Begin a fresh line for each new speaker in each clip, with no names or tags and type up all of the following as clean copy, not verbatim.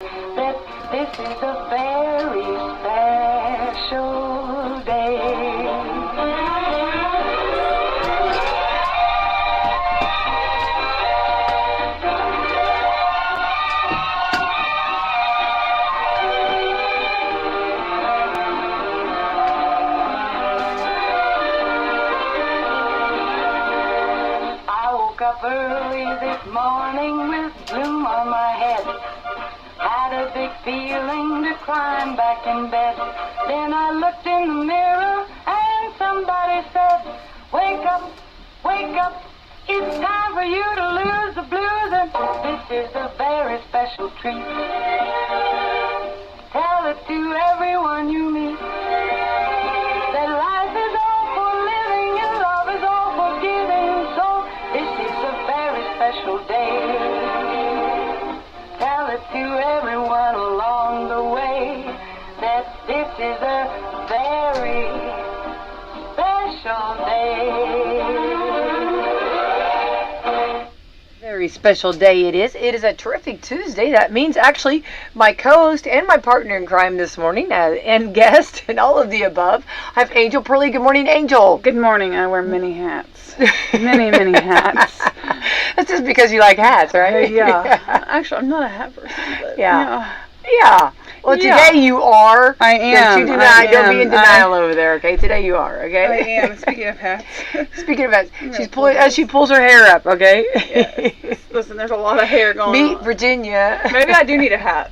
that this is a very special day. I woke up early this morning with gloom on my head. Had a big feeling to climb back in bed. Then I looked in the mirror and somebody said, wake up, it's time for you to lose the blues, and this is a very special treat. Tell it to everyone you meet, that life is all for living and love is all for giving, so this is a very special day. Tell it to everyone along the way that this is a very special day.
Very special day it is. It is a terrific Tuesday. That means actually my co-host and my partner in crime this morning and guest and all of the above. I have Angel Purlee. Good morning, Angel.
Good morning. I wear many hats. Many hats.
That's just because you like hats, right?
Yeah. Actually, I'm not a hat person, but
yeah. Well, today you are.
I am.
Don't be in denial over there, okay? Today you are, okay?
I am. Speaking of hats.
Speaking of hats, she pulls her hair up, okay?
Yes. Listen, there's a lot of hair going on.
Meet Virginia.
Maybe I do need a hat.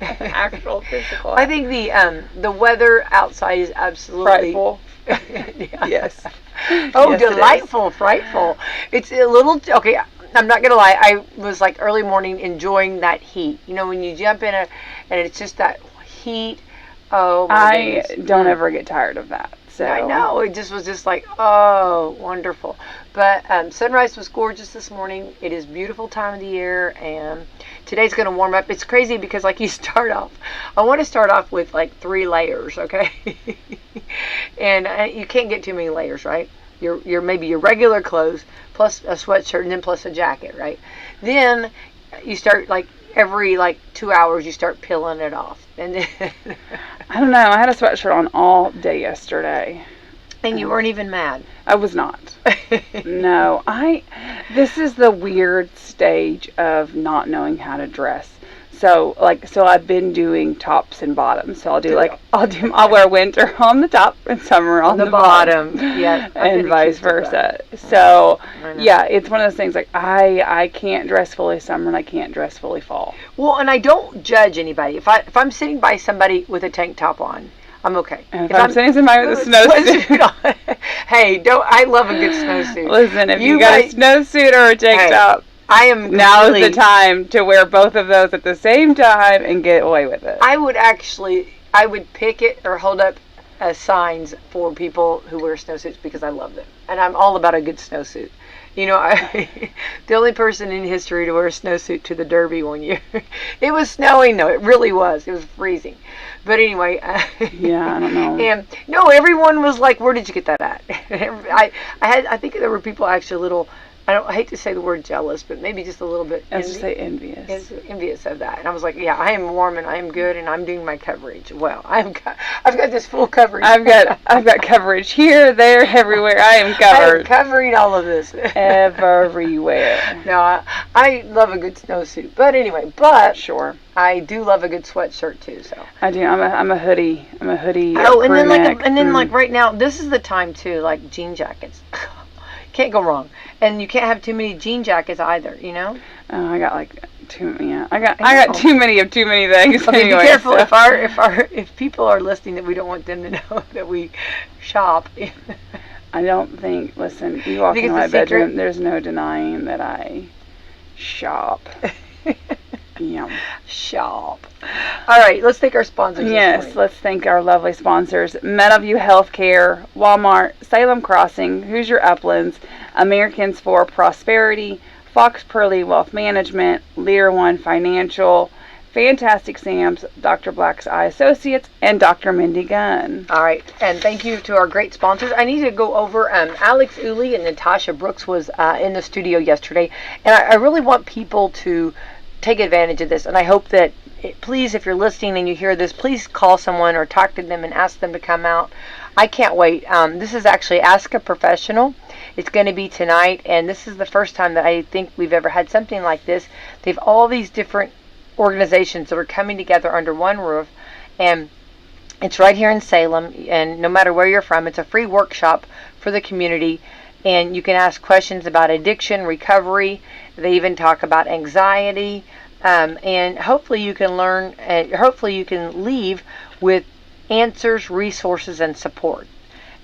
Actual physical hat.
I think the weather outside is absolutely
frightful. Yes.
Oh,
yes,
delightful, frightful. It's a little, okay, I'm not going to lie. I was like early morning enjoying that heat. You know, when you jump in and it's just that heat. Oh, my goodness.
Don't ever get tired of that. So
I know. It just was just like, oh, wonderful. But sunrise was gorgeous this morning. It is beautiful time of the year, and today's going to warm up. It's crazy because like you start off, I want to start off with like 3 layers, okay? And you can't get too many layers, right? Your maybe your regular clothes plus a sweatshirt and then plus a jacket, right? Then you start like every 2 hours you start peeling it off, and then
I don't know. I had a sweatshirt on all day yesterday.
And you weren't even mad.
I was not. No, this is the weird stage of not knowing how to dress. So I've been doing tops and bottoms. So I'll wear winter on the top and summer on the bottom.
Yeah.
And vice versa. So yeah, it's one of those things like I can't dress fully summer and I can't dress fully fall.
Well, and I don't judge anybody. If I'm sitting by somebody with a tank top on, I'm okay.
And if I'm sitting somebody with a snowsuit
on, hey, I love a good snowsuit.
Listen, if you got a snowsuit or a tank top, now is the time to wear both of those at the same time and get away with it.
I would picket or hold up signs for people who wear snowsuits because I love them. And I'm all about a good snowsuit. You know, the only person in history to wear a snowsuit to the Derby one year. It was snowing though. It really was. It was freezing. But anyway.
Yeah, I don't know.
And no, everyone was like, "Where did you get that at?" I think there were people actually a little. I hate to say the word jealous, but maybe just a little bit.
I was just say envious.
Envious of that. And I was like, yeah, I am warm and I am good and I'm doing my coverage. Well, I've got this full coverage.
I've got coverage here, there, everywhere. I am covered.
I'm covering all of this.
Everywhere.
No, I love a good snowsuit. But anyway,
sure.
I do love a good sweatshirt too. So
I do. I'm a hoodie.
Oh, and then like right now, this is the time too. Like jean jackets. Can't go wrong. And you can't have too many jean jackets either, you know?
Oh, I got like too many. Yeah. I got too many of too many things.
Okay,
anyway,
be careful if people are listening that we don't want them to know that we shop.
I don't think. Listen, you walk into my bedroom. There's no denying that I shop. Yeah.
Shop. All right, let's thank our sponsors.
Yes, let's thank our lovely sponsors: Meadowview Healthcare, Walmart, Salem Crossing, Hoosier Uplands, Americans for Prosperity, Fox Purlee Wealth Management, Lear One Financial, Fantastic Sam's, Dr. Black's Eye Associates, and Dr. Mindy Gunn.
All right, and thank you to our great sponsors. I need to go over, Alex Uli and Natasha Brooks was in the studio yesterday, and I really want people to take advantage of this, and I hope that please, if you're listening and you hear this, please call someone or talk to them and ask them to come out. I can't wait. This is actually Ask a Professional. It's going to be tonight, and this is the first time that I think we've ever had something like this. They've all these different organizations that are coming together under one roof, and it's right here in Salem, and no matter where you're from, it's a free workshop for the community, and you can ask questions about addiction, recovery. They even talk about anxiety, and hopefully you can learn, hopefully you can leave with answers, resources, and support.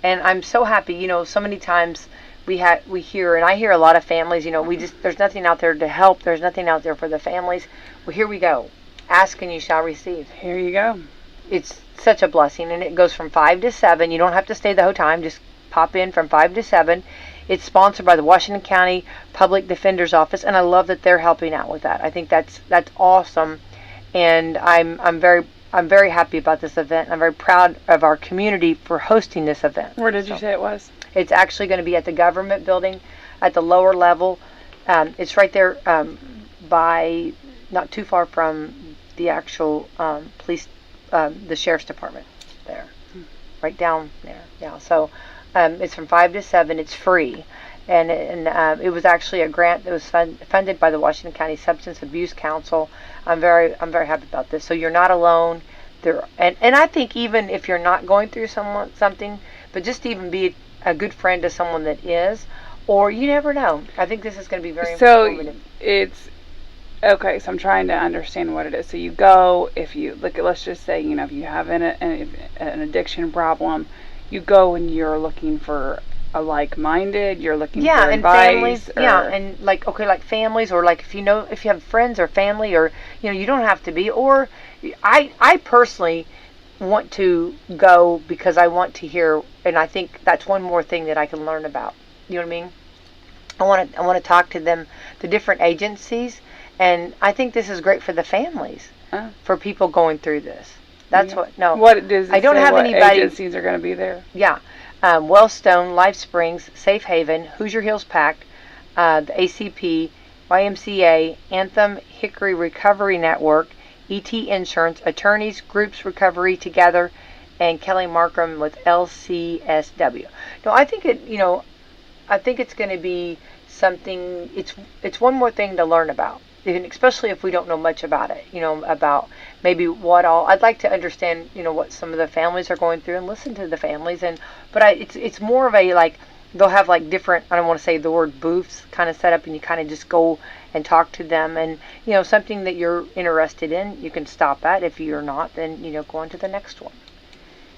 And I'm so happy, so many times we hear, and I hear a lot of families, there's nothing out there to help, there's nothing out there for the families. Well, here we go. Ask and you shall receive.
Here you go.
It's such a blessing, and it goes from 5 to 7. You don't have to stay the whole time, just pop in from 5 to 7. It's sponsored by the Washington County Public Defender's Office, and I love that they're helping out with that. I think that's awesome, and I'm very happy about this event. I'm very proud of our community for hosting this event.
Where did you say it was?
It's actually going to be at the government building at the lower level. It's right there by, not too far from the actual police, the sheriff's department there. Right down there. Yeah, so it's from 5 to 7. It's free. And it was actually a grant that was funded by the Washington County Substance Abuse Council. I'm very happy about this. So you're not alone. And I think even if you're not going through something, but just to even be a good friend to someone that is, or you never know. I think this is going to be very informative.
So it's okay. So I'm trying to understand what it is. So you go, if you look at, let's just say, if you have an addiction problem, you go and you're looking for a like-minded, you're looking for
and
advice,
families, and like families, or like if you have friends or family, or you don't have to be, or I personally want to go because I want to hear, and I think that's one more thing that I can learn about. You know what I mean? I want to talk to them, the different agencies, and I think this is great for the families, for people going through this. That's what. No,
what does it
I don't
say
have
what
anybody.
Agencies are going to be there.
Yeah. Wellstone, Life Springs, Safe Haven, Hoosier Hills Pact, the ACP, YMCA, Anthem, Hickory Recovery Network, ET Insurance, Attorneys, Groups Recovery Together, and Kelly Markham with LCSW. No, I think it's going to be something. It's one more thing to learn about, and especially if we don't know much about it. About maybe what all. I'd like to understand. What some of the families are going through and listen to the families. But it's more of a like. They'll have like different, I don't want to say the word booths kind of set up, and you kind of just go and talk to them, and something that you're interested in, you can stop at. If you're not, then go on to the next one.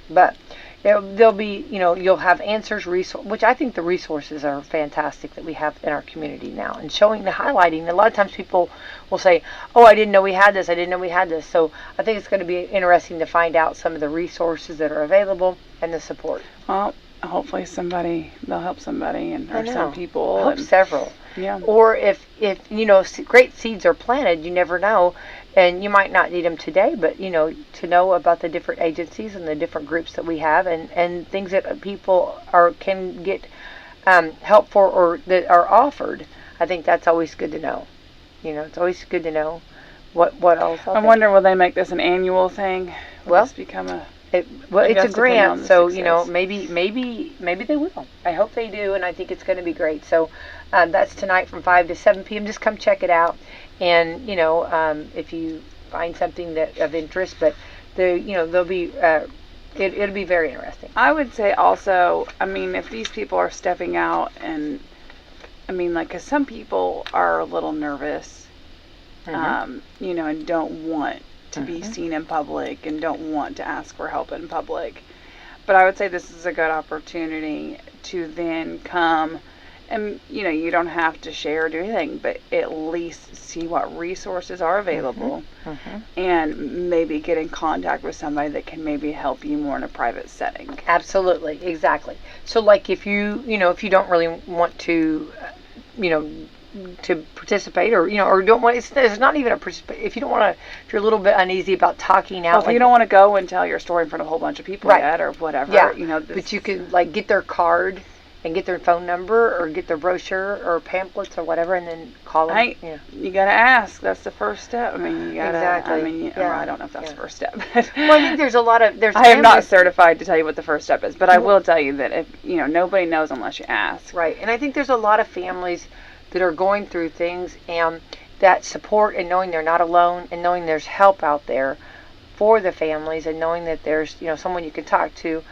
But there'll be, you'll have answers, which I think the resources are fantastic that we have in our community now, and highlighting. A lot of times people will say, oh, I didn't know we had this, I didn't know we had this. So I think it's going to be interesting to find out some of the resources that are available and the support.
Well, hopefully they'll help somebody, or some people.
I hope several.
Yeah.
Or if great seeds are planted, you never know, and you might not need them today, but to know about the different agencies and the different groups that we have, and things that people can get help for, or that are offered. I think that's always good to know. It's always good to know what else.
I wonder, will they make this an annual thing? Will this become a
it's a grant, so maybe they will. I hope they do, and I think it's going to be great. So that's tonight from 5 to 7 p.m. Just come check it out, and if you find something that of interest, but they'll be it'll be very interesting.
I would say also, if these people are stepping out, and because some people are a little nervous, and don't want to be seen in public and don't want to ask for help in public. But I would say this is a good opportunity to then come and, you don't have to share or do anything, but at least see what resources are available, and maybe get in contact with somebody that can maybe help you more in a private setting.
Absolutely, exactly. So like if you don't really want to, to participate, or or don't want, it's not even a participate. If you don't want to, if you're a little bit uneasy about talking out,
if you don't want to go and tell your story in front of a whole bunch of people yet, or whatever,
but you could like get their card, and get their phone number or get their brochure or pamphlets or whatever, and then call them.
You gotta ask. That's the first step. I mean, you gotta.
Exactly.
I mean, well, I don't know if that's the first step. But
Well, I think there's a lot of
I am not certified to tell you what the first step is, but I will tell you that if nobody knows unless you ask.
Right, and I think there's a lot of families that are going through things, and that support and knowing they're not alone, and knowing there's help out there for the families, and knowing that there's someone you can talk to.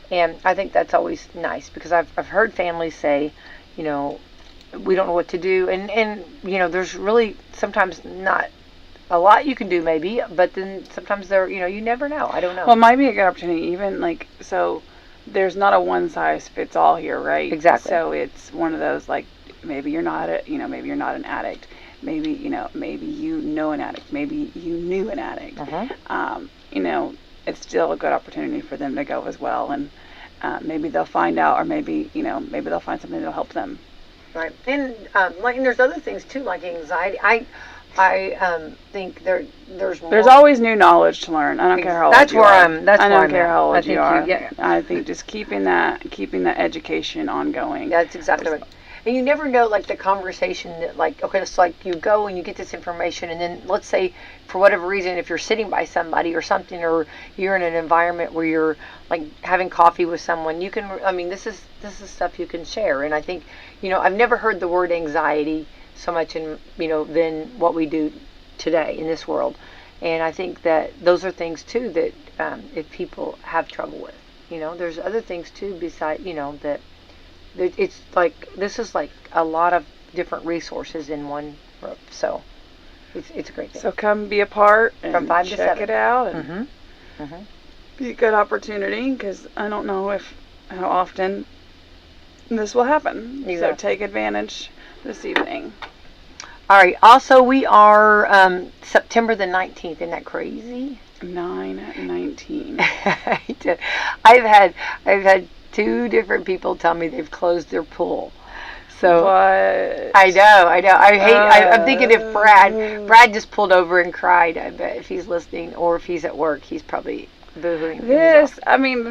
And I think that's always nice, because I've heard families say, we don't know what to do, and there's really sometimes not a lot you can do maybe, but then sometimes there you never know. I don't know.
Well, it might be a good opportunity, even so there's not a one size fits all here, right?
Exactly.
So it's one of those, maybe you're not maybe you're not an addict, maybe maybe you know an addict, maybe you knew an addict. It's still a good opportunity for them to go as well, and maybe they'll find out, or maybe maybe they'll find something that'll help them.
Right, and and there's other things too, like anxiety. I think there's more.
There's always new knowledge to learn. I don't care how old you are. I don't care how old you are. I think just keeping that education ongoing.
That's exactly right. And you never know, the conversation that, okay, it's you go and you get this information, and then let's say, for whatever reason, if you're sitting by somebody or something, or you're in an environment where you're, having coffee with someone, you can, this is stuff you can share. And I think, I've never heard the word anxiety so much in, than what we do today in this world. And I think that those are things, too, that if people have trouble with, there's other things, too, besides, that it's this is a lot of different resources in one group, so it's a great thing.
So come be a part and
from 5 to 7.
Check it out, and be a good opportunity, because I don't know how often this will happen. Exactly. So take advantage this evening.
All right. Also, we are September the 19th. Isn't that crazy?
9/19.
I've had 2 different people tell me they've closed their pool. So
what?
I know. I'm thinking if Brad just pulled over and cried. I bet if he's listening, or if he's at work, he's probably boohooing.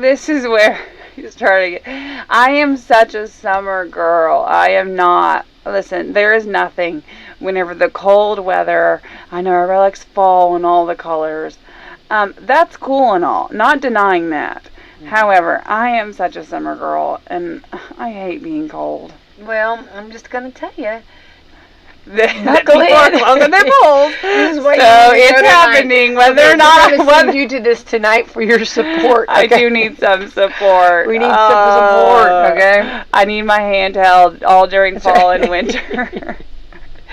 This is where he's starting. I am such a summer girl. I am not. Listen, there is nothing. Whenever the cold weather, I know I likes fall and all the colors. That's cool and all. Not denying that. However, I am such a summer girl, and I hate being cold.
Well, I'm just going to tell you.
People are closing their pools. So it's happening, whether or not
I send you to this tonight for your support. Okay?
I do need some support.
We need some support, okay?
I need my handheld all during fall and winter.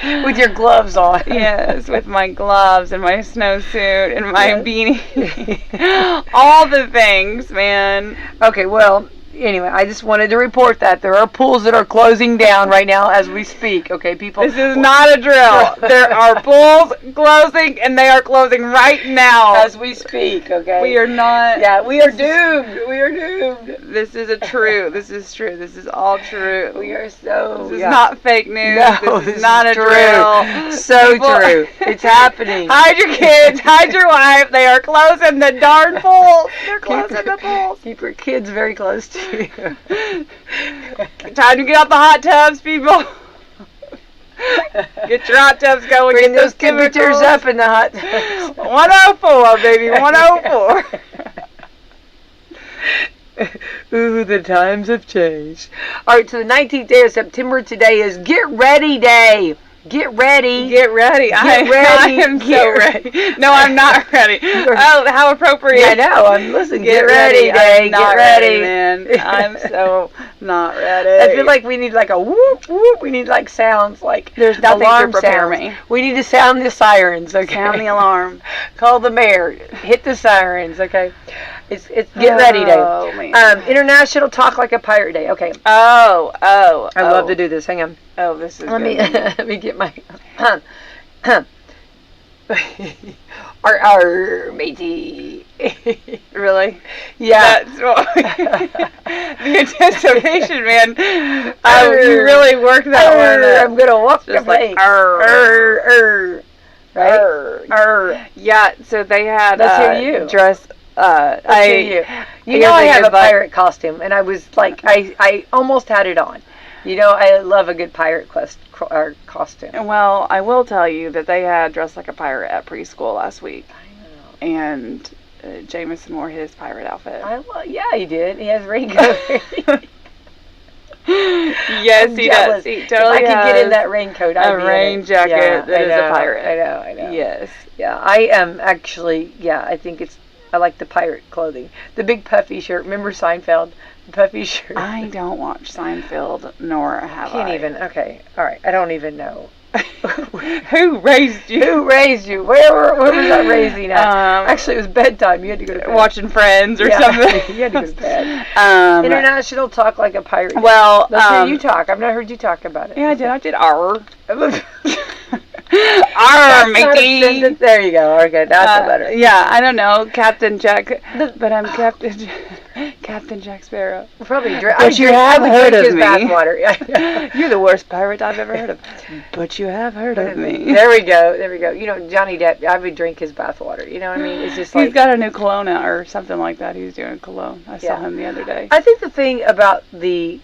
With your gloves on.
Yes, with my gloves and my snowsuit and my beanie. All the things, man.
Okay, well, anyway, I just wanted to report that there are pools that are closing down right now as we speak. Okay, people.
This is not a drill. There are pools closing, and they are closing right now
as we speak. Okay.
We are not.
Yeah, we are doomed. We are doomed.
This is true. This is true. This is all true.
We are so.
This is not fake news.
No,
this is not a drill.
So true. It's happening.
Hide your kids. Hide your wife. They are closing the darn pools. They're closing the pools.
Keep your kids very close to you.
Time to get out the hot tubs, people. Get your hot tubs going.
Bring
get
those temperatures up in the hot tubs.
104, baby. 104.
Ooh, the times have changed. All right, so the 19th day of September today is Get Ready Day. Get ready.
Get ready.
Get ready.
I am so ready. No, I'm not ready. Oh, how appropriate.
Yeah, I know. I'm listening. Get ready day.
Get
ready,
man. I'm so not ready.
I feel like we need a whoop whoop. We need sounds
there's nothing
alarm
to prepare
sounds.
me.
We need to sound the sirens. Okay.
Sound the alarm.
Call the mayor. Hit the sirens. Okay. It's Get Ready Day.
Oh, man.
International Talk Like a Pirate Day. Okay.
Oh.
I love to do this. Hang on.
Oh, this is good.
Let me get my our matey.
Really?
Yeah.
That's the anticipation, man. You really worked that one.
I'm gonna walk
just
the plank. Right?
Yeah. So they had
Let's hear you.
dress.
You
here's
know I have
good
a pirate costume, and I was like, I almost had it on. You know, I love a good pirate costume.
Well, I will tell you that they had Dressed Like a Pirate at preschool last week.
I know.
And Jameson wore his pirate outfit.
Yeah, he did. He has raincoat.
Yes, he does. He totally
if I could get in that raincoat, I'd be
rain
in it.
jacket that is a pirate.
I know.
Yes.
Yeah, I am actually, I think I like the pirate clothing. The big puffy shirt. Remember Seinfeld? The puffy shirt.
I don't watch Seinfeld, nor have
Can't even. Okay. All right. I don't even know.
Who raised you?
Who raised you? Where was that raising at? Actually, it was bedtime. You had to go to bed.
Watching Friends or something.
You had to go to bed. International Talk Like a Pirate.
Well,
let's hear you talk. I've not heard you talk about it.
Yeah, I did. I did R.
Mickey. There you go. Okay, that's better.
Yeah, I don't know, Captain Jack, but I'm Captain Jack Sparrow.
Probably.
But you have heard of me.
Bathwater.
You're the worst pirate I've ever heard of. But you have heard of me.
There we go. You know, Johnny Depp. I would drink his bathwater. You know what I mean? It's just like
he's got a new cologne out or something like that. He's doing cologne. I saw him the other day.
I think the thing about the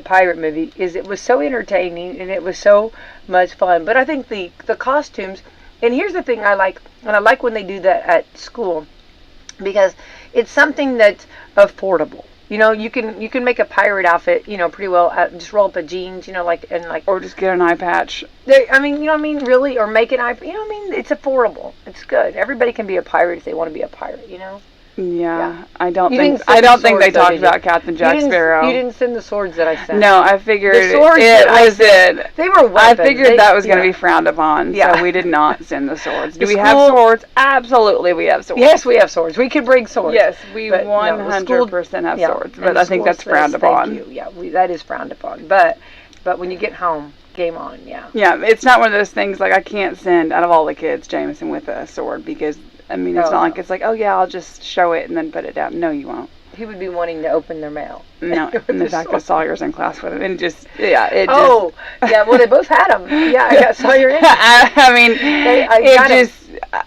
pirate movie is it was so entertaining and it was so much fun. But I think the costumes, and here's the thing I like, and I like when they do that at school, because it's something that's affordable. You know, you can make a pirate outfit, you know, pretty well. Just roll up a jeans, you know,
or just get an eye patch.
I mean, you know what I mean, really, or make an eye. You know what I mean? It's affordable. It's good. Everybody can be a pirate if they want to be a pirate. You know.
Yeah, I don't think they talked about Captain Jack Sparrow.
You didn't send the swords that I sent.
No, I figured
the swords
they were weapons. I figured that was going to be frowned upon, so we did not send the swords. Do we have swords? Absolutely, we have swords.
Yes, we have swords. We can bring swords.
Yes, we 100% have swords, but I think that's frowned upon.
Thank you. Yeah, that is frowned upon. But when you get home, game on. Yeah.
Yeah, it's not one of those things like I can't send out of all the kids Jameson with a sword because. I mean, it's not like it's like, oh yeah, I'll just show it and then put it down. No, you won't.
He would be wanting to open their mail.
No, in fact, I saw yours in class with him, and
well, they both had them. Yeah, I saw your.
I mean,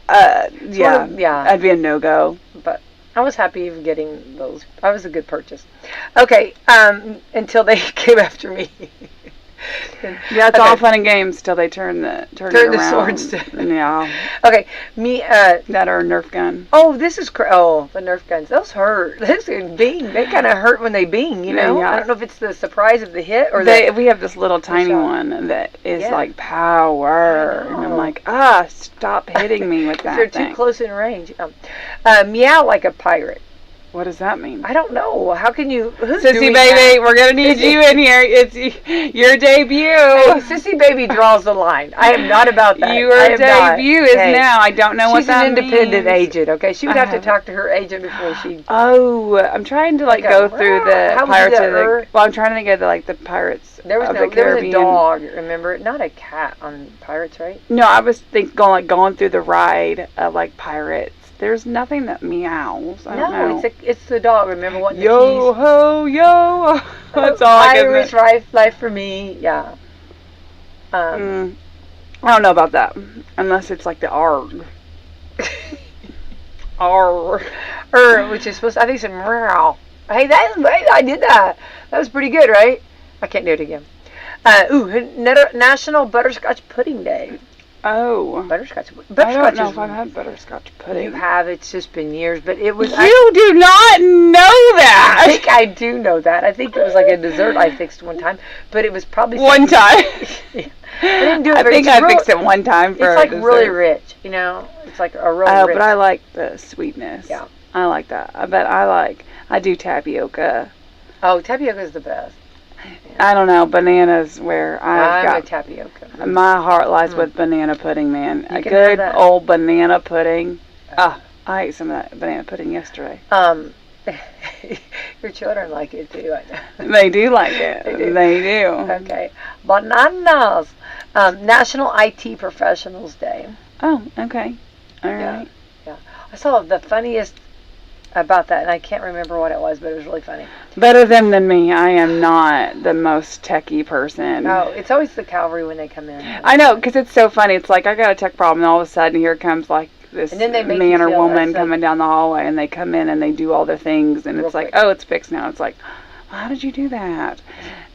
I'd be a no-go.
But I was happy of getting those. I was a good purchase. Okay, until they came after me.
Yeah, it's all fun and games till they turn the
swords.
Yeah.
Okay,
that are a Nerf gun.
Oh, this is the Nerf guns. Those hurt. Those bing. They kind of hurt when they bing. You know. Yeah. I don't know if it's the surprise of the hit or
we have this little tiny one that is like power, and I'm like, stop hitting me with that.
They're too close in range. Meow like a pirate.
What does that mean?
I don't know. How can you...
Sissy Baby, we're going to need you in here. It's your debut.
Hey, Sissy Baby draws the line. I am not about that.
Your debut is now. I don't know what that means.
She's an independent agent, okay? She would have to talk to her agent before she...
Oh, I'm trying to, go through the Pirates of the... Well, I'm trying to get the Pirates of the Caribbean.
There was a dog, remember? Not a cat on Pirates, right?
No, I was going through the ride of, Pirates. There's nothing that meows. I don't know.
It's the dog. Remember what?
Yo ho yo. That's all I can.
Irish life for me. Yeah.
I don't know about that, unless it's like the arg. Arg.
Which is supposed. I think it's a meow. Hey, I did that. That was pretty good, right? I can't do it again. National Butterscotch Pudding Day.
Oh.
Butterscotch.
I don't know if I've had butterscotch pudding.
You have. It's just been years, but it was...
You do not know that!
I think I do know that. I think it was like a dessert I fixed one time, but it was probably...
One time?
Yeah. I didn't do it
I think I fixed it one time for
It's really rich, you know? It's like a real rich...
but I like the sweetness.
Yeah.
I like that. I do tapioca.
Oh, tapioca is the best.
I don't know. Bananas where
I'm a tapioca.
My heart lies with banana pudding, man. A good old banana pudding. I ate some of that banana pudding yesterday.
Your children like it too, I know.
They do like it. They do.
Okay. Bananas. National IT Professionals Day.
Oh, okay. All right.
Yeah. I saw the funniest about that, and I can't remember what it was, but it was really funny.
Better them than me. I am not the most techie person.
No, it's always the cavalry when they come in.
I know, because it's so funny. It's like I got a tech problem, and all of a sudden here comes this
And then they make
man
you
or
feel
woman
it's
coming down the hallway, and they come in and they do all their things, and
Real
it's like,
quick.
oh, it's fixed now. It's like, well, how did you do that?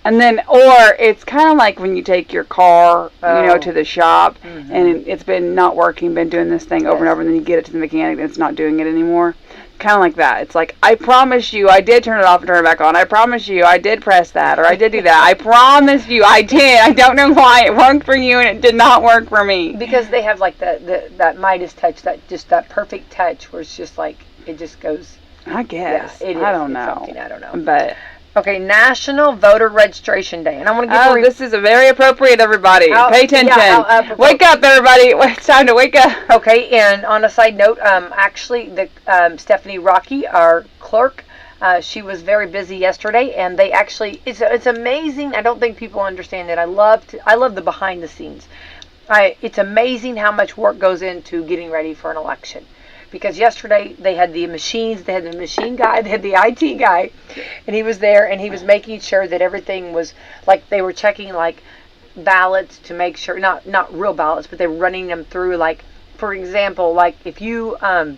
And then, or it's kind of like when you take your car,
Oh.
to the shop,
Mhm.
and it's been not working, been doing this thing over and
Yes.
over, and then you get it to the mechanic, and it's not doing it anymore. Kind of like that. It's like, I promise you, I did turn it off and turn it back on. I promise you, I did press that, or I did do that. I promise you, I did. I don't know why it worked for you and it did not work for me.
Because they have like that Midas touch, that perfect touch where it's just like, it just goes.
I guess.
Yeah, it is.
I don't
It's
know.
something, I don't know.
But
Okay, National Voter Registration Day. And I want to give
this is a very appropriate, everybody.
Oh,
Pay attention.
yeah,
Wake up, everybody. It's time to wake up.
Okay, and on a side note, actually, the Stephanie Rocky, our clerk, she was very busy yesterday, and they actually, it's amazing. I don't think people understand that. I love the behind the scenes. It's amazing how much work goes into getting ready for an election. Because yesterday they had the machines, they had the machine guy, they had the IT guy, and he was there, and he was making sure that everything was, like, they were checking, like, ballots to make sure, not real ballots, but they were running them through, like, for example, like, if you have,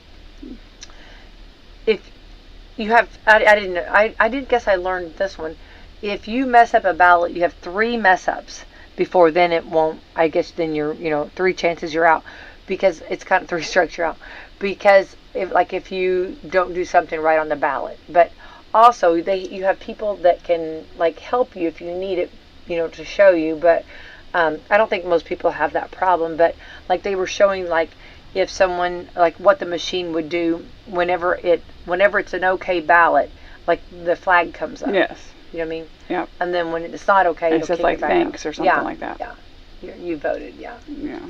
I didn't guess I learned this one. If you mess up a ballot, you have 3 mess ups before then it won't, I guess then you're, 3 chances you're out, because it's kind of 3 strikes you're out. Because if you don't do something right on the ballot, but also you have people that can, like, help you if you need it, to show you. But I don't think most people have that problem. But like they were showing, like, if someone, like, what the machine would do whenever it's an okay ballot, like the flag comes up.
Yes.
You know what I mean?
Yeah.
And then when it's not okay,
It says, like, thanks or something like that.
Yeah. You voted. Yeah.
Yeah.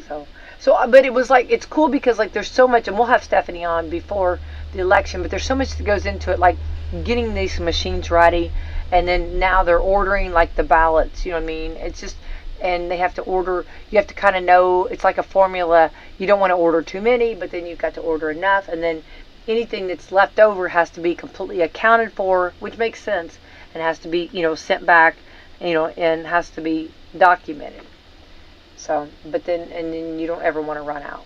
So, but it was like, it's cool because, like, there's so much, and we'll have Stephanie on before the election, but there's so much that goes into it, like getting these machines ready, and then now they're ordering, like, the ballots, you know what I mean? It's just, and they have to order, you have to kind of know, it's like a formula. You don't want to order too many, but then you've got to order enough, and then anything that's left over has to be completely accounted for, which makes sense, and has to be, sent back, and has to be documented. So, but then you don't ever want to run out,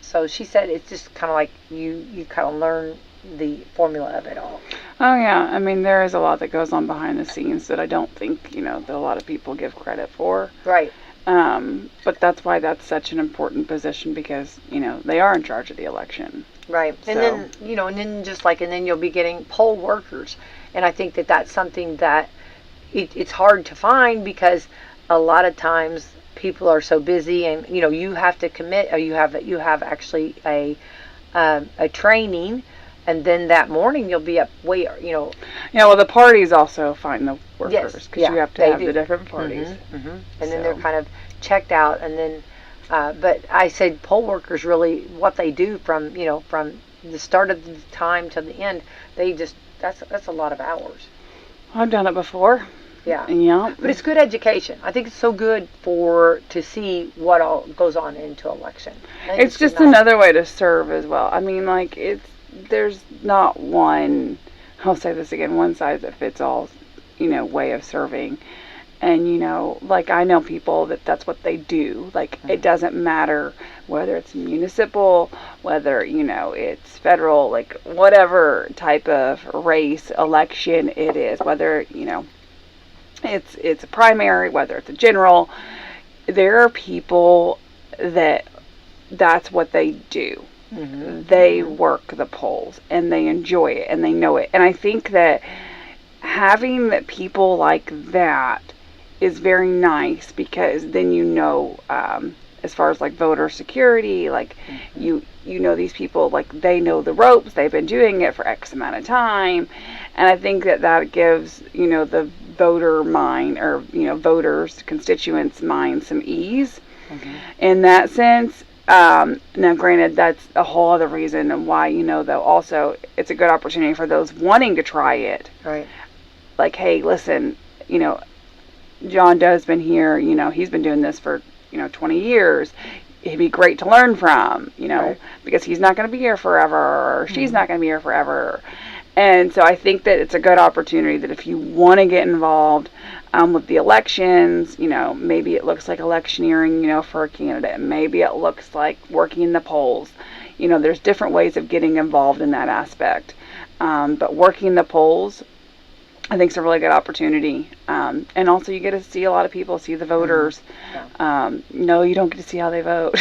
So she said it's just kind of like you kind of learn the formula of it all.
Oh, yeah. I mean, there is a lot that goes on behind the scenes that I don't think, that a lot of people give credit for.
Right.
But that's why that's such an important position, because, they are in charge of the election.
Right.
So.
And then, and then you'll be getting poll workers. And I think that that's something that it's hard to find, because a lot of times people are so busy, and you have to commit, or you have actually a training, and then that morning you'll be up way.
Yeah, well, the parties also find the workers, because
yeah,
you have to have the different parties.
And then they're kind of checked out, and then but I said poll workers, really what they do from the start of the time to the end, they just that's a lot of hours.
I've done it before.
Yeah. But it's good education. I think it's so good to see what all goes on into election.
It's just another way to serve as well. I mean, like, there's not one, I'll say this again, one size that fits all, way of serving. And, like, I know people that's what they do. Like, it doesn't matter whether it's municipal, whether, it's federal, like, whatever type of race, election it is, whether, it's a primary, whether it's a general. There are people that's what they do. They work the polls, and they enjoy it, and they know it. And I think that having people like that is very nice, because then as far as, like, voter security, like, you these people, like, they know the ropes, they've been doing it for X amount of time, and I think that gives, the voter mind, or, voters, constituents' mind some ease in that sense. Now, granted, that's a whole other reason why, though, also, it's a good opportunity for those wanting to try it.
Right.
Like, hey, listen, John Doe's been here, he's been doing this for, 20 years. He'd be great to learn from,
right.
because he's not going to be here forever, or she's not going to be here forever. And so I think that it's a good opportunity that if you want to get involved with the elections, maybe it looks like electioneering, for a candidate. Maybe it looks like working in the polls. there's different ways of getting involved in that aspect. But working the polls, I think, is a really good opportunity. And also you get to see a lot of people, see the voters. No, you don't get to see how they vote.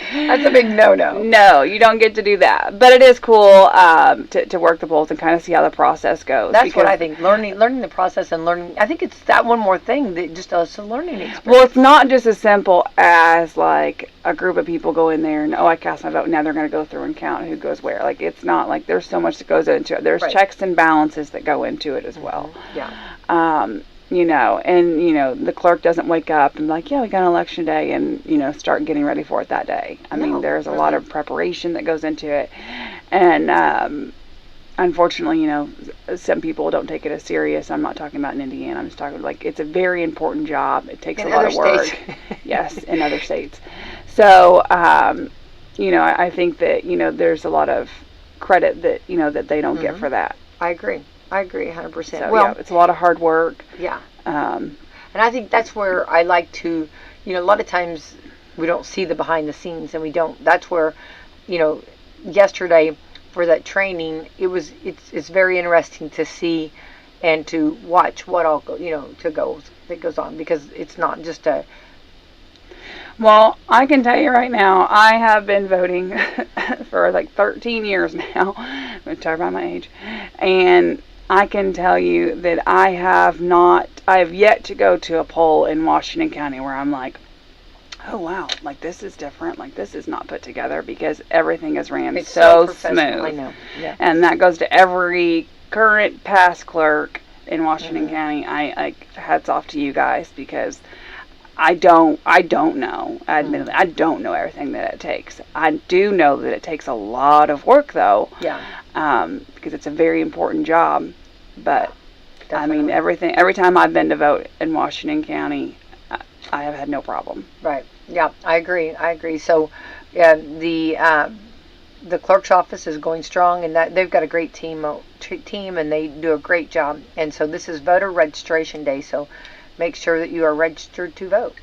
That's a big no-no.
No, you don't get to do that. But it is cool to work the polls and kind of see how the process goes.
That's what I think. Learning the process and learning. I think it's that one more thing that just it's a learning experience.
Well, it's not just as simple as like a group of people go in there and I cast my vote. And now they're going to go through and count who goes where. Like it's not like there's so much that goes into it. There's checks and balances that go into it as well.
Yeah.
The clerk doesn't wake up and be like, yeah, we got an election day and, start getting ready for it that day. I mean, there's a lot of preparation that goes into it. And, unfortunately, some people don't take it as serious. I'm not talking about in Indiana. I'm just talking it's a very important job. It takes a lot of work. Yes, in other states. So, I think that, there's a lot of credit that, that they don't get for that.
I agree 100%.
So, it's a lot of hard work.
Yeah. And I think that's where I like to, a lot of times we don't see the behind the scenes and that's where, yesterday for that training, it's very interesting to see and to watch what all that goes on, because it's not just a.
Well, I can tell you right now, I have been voting for like 13 years now. I'm going to talk about my age. And I can tell you that I have yet to go to a poll in Washington County where I'm like, oh wow, like this is different, like this is not put together, because everything is ran so smooth.
I know. Yeah.
And that goes to every current past clerk in Washington County. I hats off to you guys, because I don't know. Admittedly, I don't know everything that it takes. I do know that it takes a lot of work, though.
Yeah.
Because it's a very important job. But
Definitely.
I mean, every time I've been to vote in Washington County, I have had no problem.
Right. Yeah, I agree. So, the clerk's office is going strong, and that they've got a great team, and they do a great job. And so this is voter registration day. So make sure that you are registered to vote.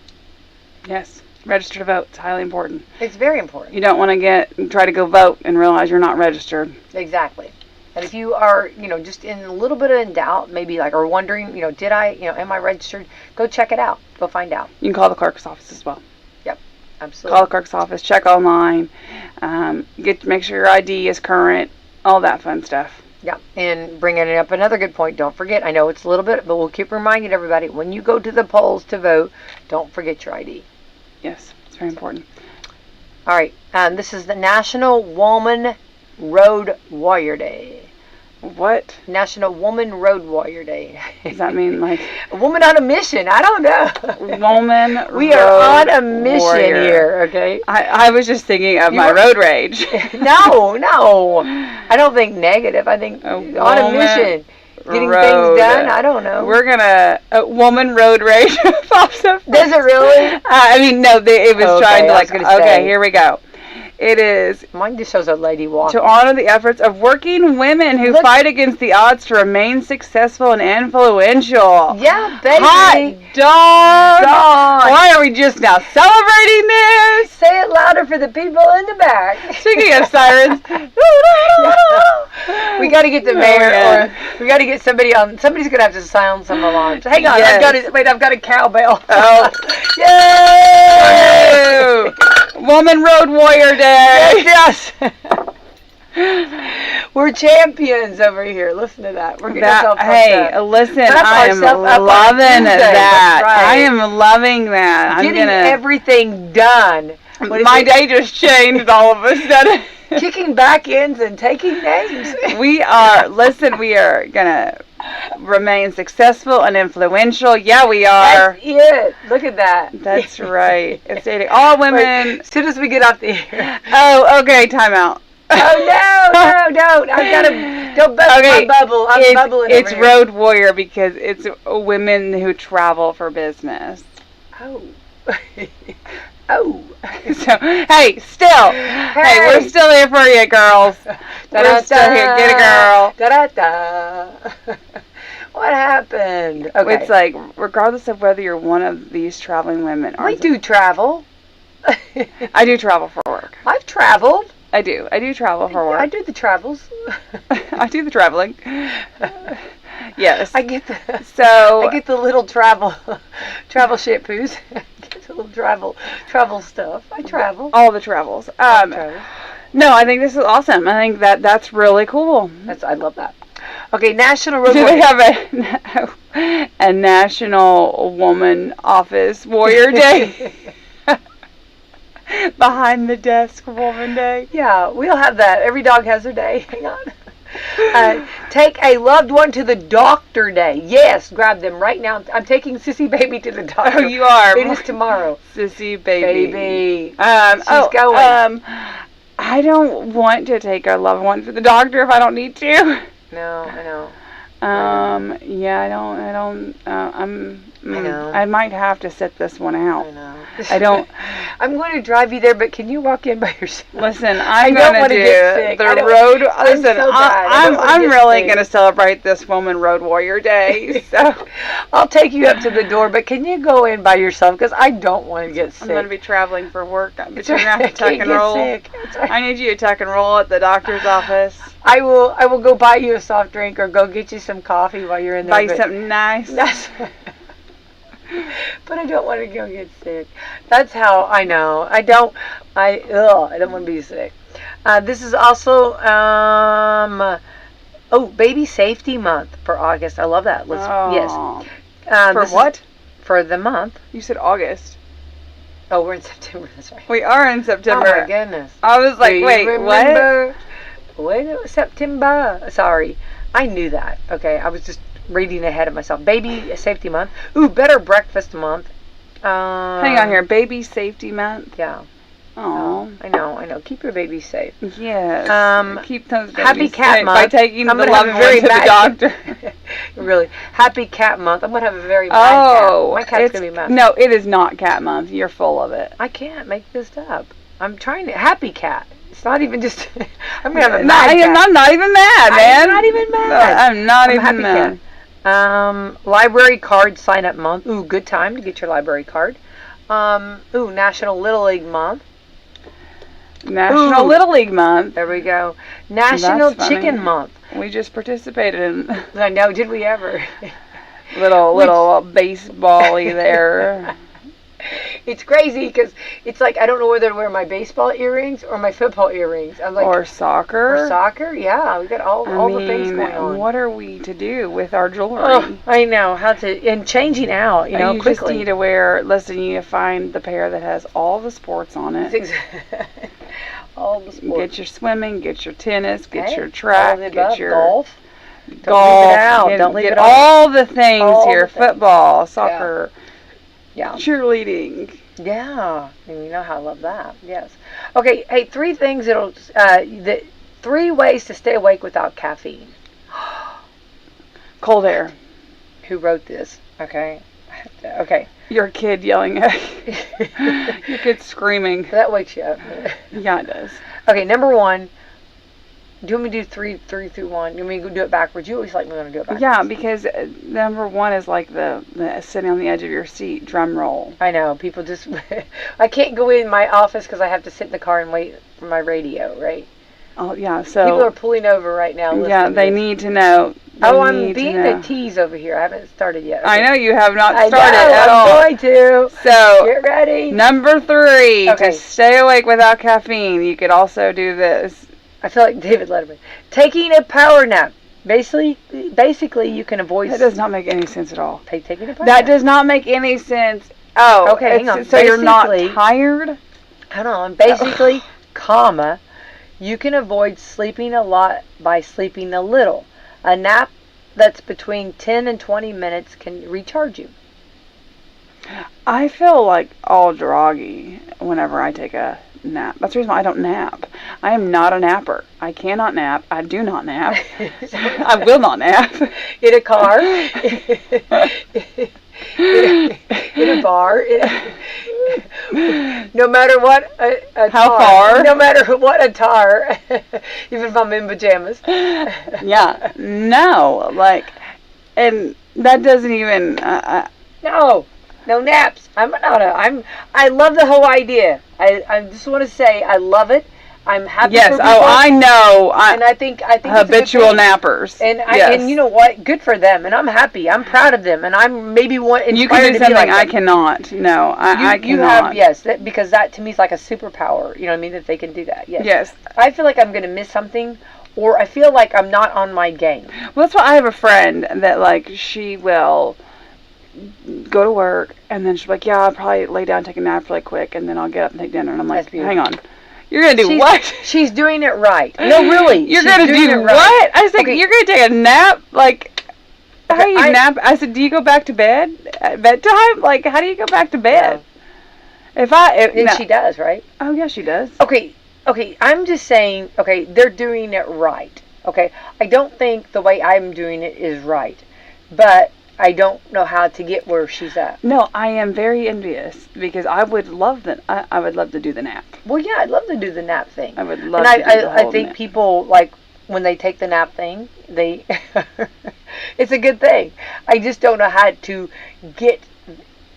Yes,
register to vote. It's highly important.
It's very important.
You don't want to try to go vote and realize you're not registered.
Exactly. And if you are, just in a little bit of doubt, maybe or wondering, did I, am I registered? Go check it out. Go find out.
You can call the clerk's office as well.
Yep, absolutely.
Call the clerk's office. Check online. Make sure your ID is current. All that fun stuff.
Yeah, and bringing up another good point, don't forget, I know it's a little bit, but we'll keep reminding everybody, when you go to the polls to vote, don't forget your ID.
Yes, it's very important.
All right, this is the National Woman Road Warrior Day.
What?
National Woman Road Warrior Day.
Does that mean like
a woman on a mission? I don't know.
Woman.
We are on a mission
warrior.
Here, okay?
I was just thinking of my road rage.
No. I don't think negative. I think on a mission. Getting things done? I don't know.
We're gonna woman road rage pops up.
Does it really?
I mean, no. It was trying to okay, here we go. It is.
Mine just shows a lady walking.
To honor the efforts of working women who fight against the odds to remain successful and influential.
Yeah, baby.
Hot dog. Why are we just now celebrating this?
Say it louder for the people in the back.
Speaking of sirens.
We got to get the mayor, or we got to get somebody on. Somebody's gonna have to sound some alarms. Hang on,
yes.
I've got a cowbell.
Oh, yay! Woman Road Warrior Day.
Yes. We're champions over here. Listen to that. We're getting ourselves
Hey, listen, I am loving that. Right. I am loving that.
Getting everything done.
My day just changed all of a sudden.
Kicking back ends and taking names.
We are gonna remain successful and influential. Yeah, we are.
That's it. Look at that.
That's right. It's stating all women.
As soon as we get off the air.
Oh, okay. Time out.
Oh no! Don't bust my bubble. I'm bubbling.
It's Road Warrior because it's women who travel for business.
Oh.
So, hey, still. Hey, we're still here for you, girls. We're still here. Get a girl.
Da-da-da. What happened? Okay.
It's like, regardless of whether you're one of these traveling women.
We do travel.
I do travel for work.
I've traveled.
I do travel for work.
I do the travels.
I do the traveling. Yes.
I get the little travel shampoos. I get the little travel stuff. I travel.
All the travels.
Travel.
No, I think this is awesome. I think that's really cool.
I love that. Okay, National Road
Do they
Warrior.
have a National Woman Office Warrior Day? Behind the desk Woman Day?
Yeah, we'll have that. Every dog has their day. Hang on. Take a loved one to the doctor day. Yes, grab them right now. I'm taking Sissy Baby to the doctor.
Oh, you are.
It is tomorrow.
Sissy Baby.
She's going.
I don't want to take a loved one to the doctor if I don't need to.
No, I know.
Yeah, I don't.
I know.
I might have to sit this one out.
I know.
I don't.
I'm going to drive you there, but can you walk in by yourself?
Listen,
I
I'm
don't
going
want
to
to
do
get sick.
the road.
I'm
Listen,
so bad. I don't wanna
I'm
get
really
sick.
going to celebrate this Woman Road Warrior Day. So
I'll take you up to the door, but can you go in by yourself? Because I don't want to get sick.
I'm going to be traveling for work. But
It's
you're going to have to tuck
can't
and
get
roll.
sick. It's all right.
I need you to tuck and roll at the doctor's office.
I will go buy you a soft drink or go get you some coffee while you're in there.
Buy you
but-
something nice.
But I don't want to go get sick. That's how I know. I don't want to be sick. This is also Baby Safety Month for August. I love that. Yes.
For what?
For the month.
You said August.
Oh, we're in September. That's right.
We are in September.
Oh my goodness.
I was like,
Do you
wait, what?
remember when it was September? Sorry, I knew that. Okay, I was just reading ahead of myself. Baby Safety Month. Ooh, Better Breakfast Month.
Hang on here. Baby Safety Month.
Yeah.
Oh.
I know. Keep your babies safe.
Yes. Keep those babies
Happy Cat
safe
Month.
by taking
I'm
the
gonna have
loved
a very
one to the
bad-
doctor.
Really. Happy Cat Month. I'm going to have a very mad cat. My cat's going to be mad.
No, it is not Cat Month. You're full of it.
I can't make this up. I'm trying to. Happy Cat. It's not even just. I'm going to have a mad cat.
I'm not even mad, man.
I'm not even mad.
No, I'm not even
happy
mad.
Cat. Library card sign up month. Ooh, good time to get your library card. National Little League month.
National Little League Month.
There we go. National
That's funny.
Chicken Month.
We just participated in
I know, did we ever?
little baseball-y there.
It's crazy because it's like I don't know whether to wear my baseball earrings or my football earrings. I'm like,
Or soccer.
or soccer? Yeah, we got all the things going on.
What are we to do with our jewelry?
Oh, I know how to, and changing out, you
just
quickly.
need to wear, listen, you need to find the pair that has all the sports on it.
All the sports.
Get your swimming, get your tennis, get
Okay.
your track,
All of the
get
above.
your
golf.
golf.
Don't leave it out.
Get,
Don't leave
get
it out.
all the things
All
here.
the things.
Football, soccer,
Yeah.
cheerleading.
Yeah. And you know how I love that. Yes. Okay. Hey, 3 things the 3 ways to stay awake without caffeine.
Cold air.
Who wrote this? Okay. Okay.
Your kid yelling at your kid screaming.
That wakes you up.
Yeah, it does.
Okay, number 1. Do you want me to do 3 through 1? You want me to do it backwards? You always like me when I do it backwards.
Yeah, because number 1 is like the sitting on the edge of your seat, drum roll.
I know. People just... I can't go in my office because I have to sit in the car and wait for my radio, right?
Oh, yeah, so...
People are pulling over right now.
Yeah, they need to know.
I'm being a tease over here. I haven't started yet.
I know you have not
I
started
know,
at all.
I'm going to.
So,
Get ready.
number 3,
Okay.
to stay awake without caffeine, you could also do this.
I feel like David Letterman. Taking a power nap. Basically, you can avoid...
That does not make any sense at all.
taking a power
That
nap.
does not make any sense. Oh,
Okay, hang on.
So you're not
Basically-
tired?
Hold on. Basically, comma, you can avoid sleeping a lot by sleeping a little. A nap that's between 10 and 20 minutes can recharge you.
I feel like all groggy whenever I take a nap. That's the reason why I don't nap. I am not a napper. I cannot nap. I do not nap. I will not nap.
In a car. in a bar. No matter what
How far?
No matter what attire. Even if I'm in pajamas.
Yeah. No. Like, and that doesn't even...
No. No naps. I love the whole idea. I just want to say I love it. I'm happy.
Yes.
For people,
I know.
And I think
habitual nappers.
And
yes.
and you know what? Good for them. And I'm happy. I'm proud of them. And I'm maybe inspired
you can do something
like
I cannot. No, I cannot.
You have, yes, because that to me is like a superpower. You know what I mean? That they can do that. Yes.
Yes.
I feel like I'm going to miss something, or I feel like I'm not on my game.
Well, that's why I have a friend that like she will go to work and then she'll be like, yeah, I'll probably lay down, take a nap really quick, and then I'll get up and take dinner. And I'm like, hang on. You're going to do what?
She's doing it right. No, really.
You're going to do what? Right. I was like, you're going to take a nap? Like, how do you nap? I said, do you go back to bed at bedtime? Like, how do you go back to bed?
Yeah. She does, right?
Oh, yeah, she does.
Okay, I'm just saying, they're doing it right. Okay, I don't think the way I'm doing it is right. But I don't know how to get where she's at.
No, I am very envious because I would love I would love to do the nap.
Well, yeah, I'd love to do the nap thing.
I would love to do the whole
I think
nap.
people, like, when they take the nap thing, it's a good thing. I just don't know how to get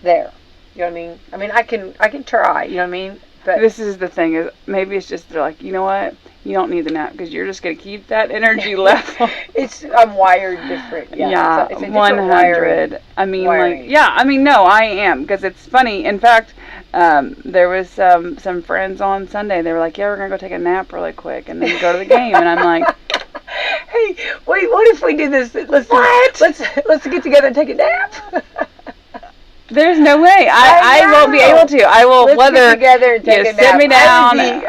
there. You know what I mean? I mean, I can try, you know what I mean? But
this is the thing, is maybe it's just they're like, you know what? You don't need the nap because you're just going to keep that energy level.
I'm wired different. Yeah, it's a different
100. I mean,
wiring.
like, yeah, I mean, no, I am, because it's funny. In fact, there was some friends on Sunday. They were like, yeah, we're going to go take a nap really quick and then go to the game. And I'm like,
hey, wait, what if we do this? Let's get together and take a nap.
There's no way. I won't be able to. I will
Let's get together and take a nap.
Sit me down.
I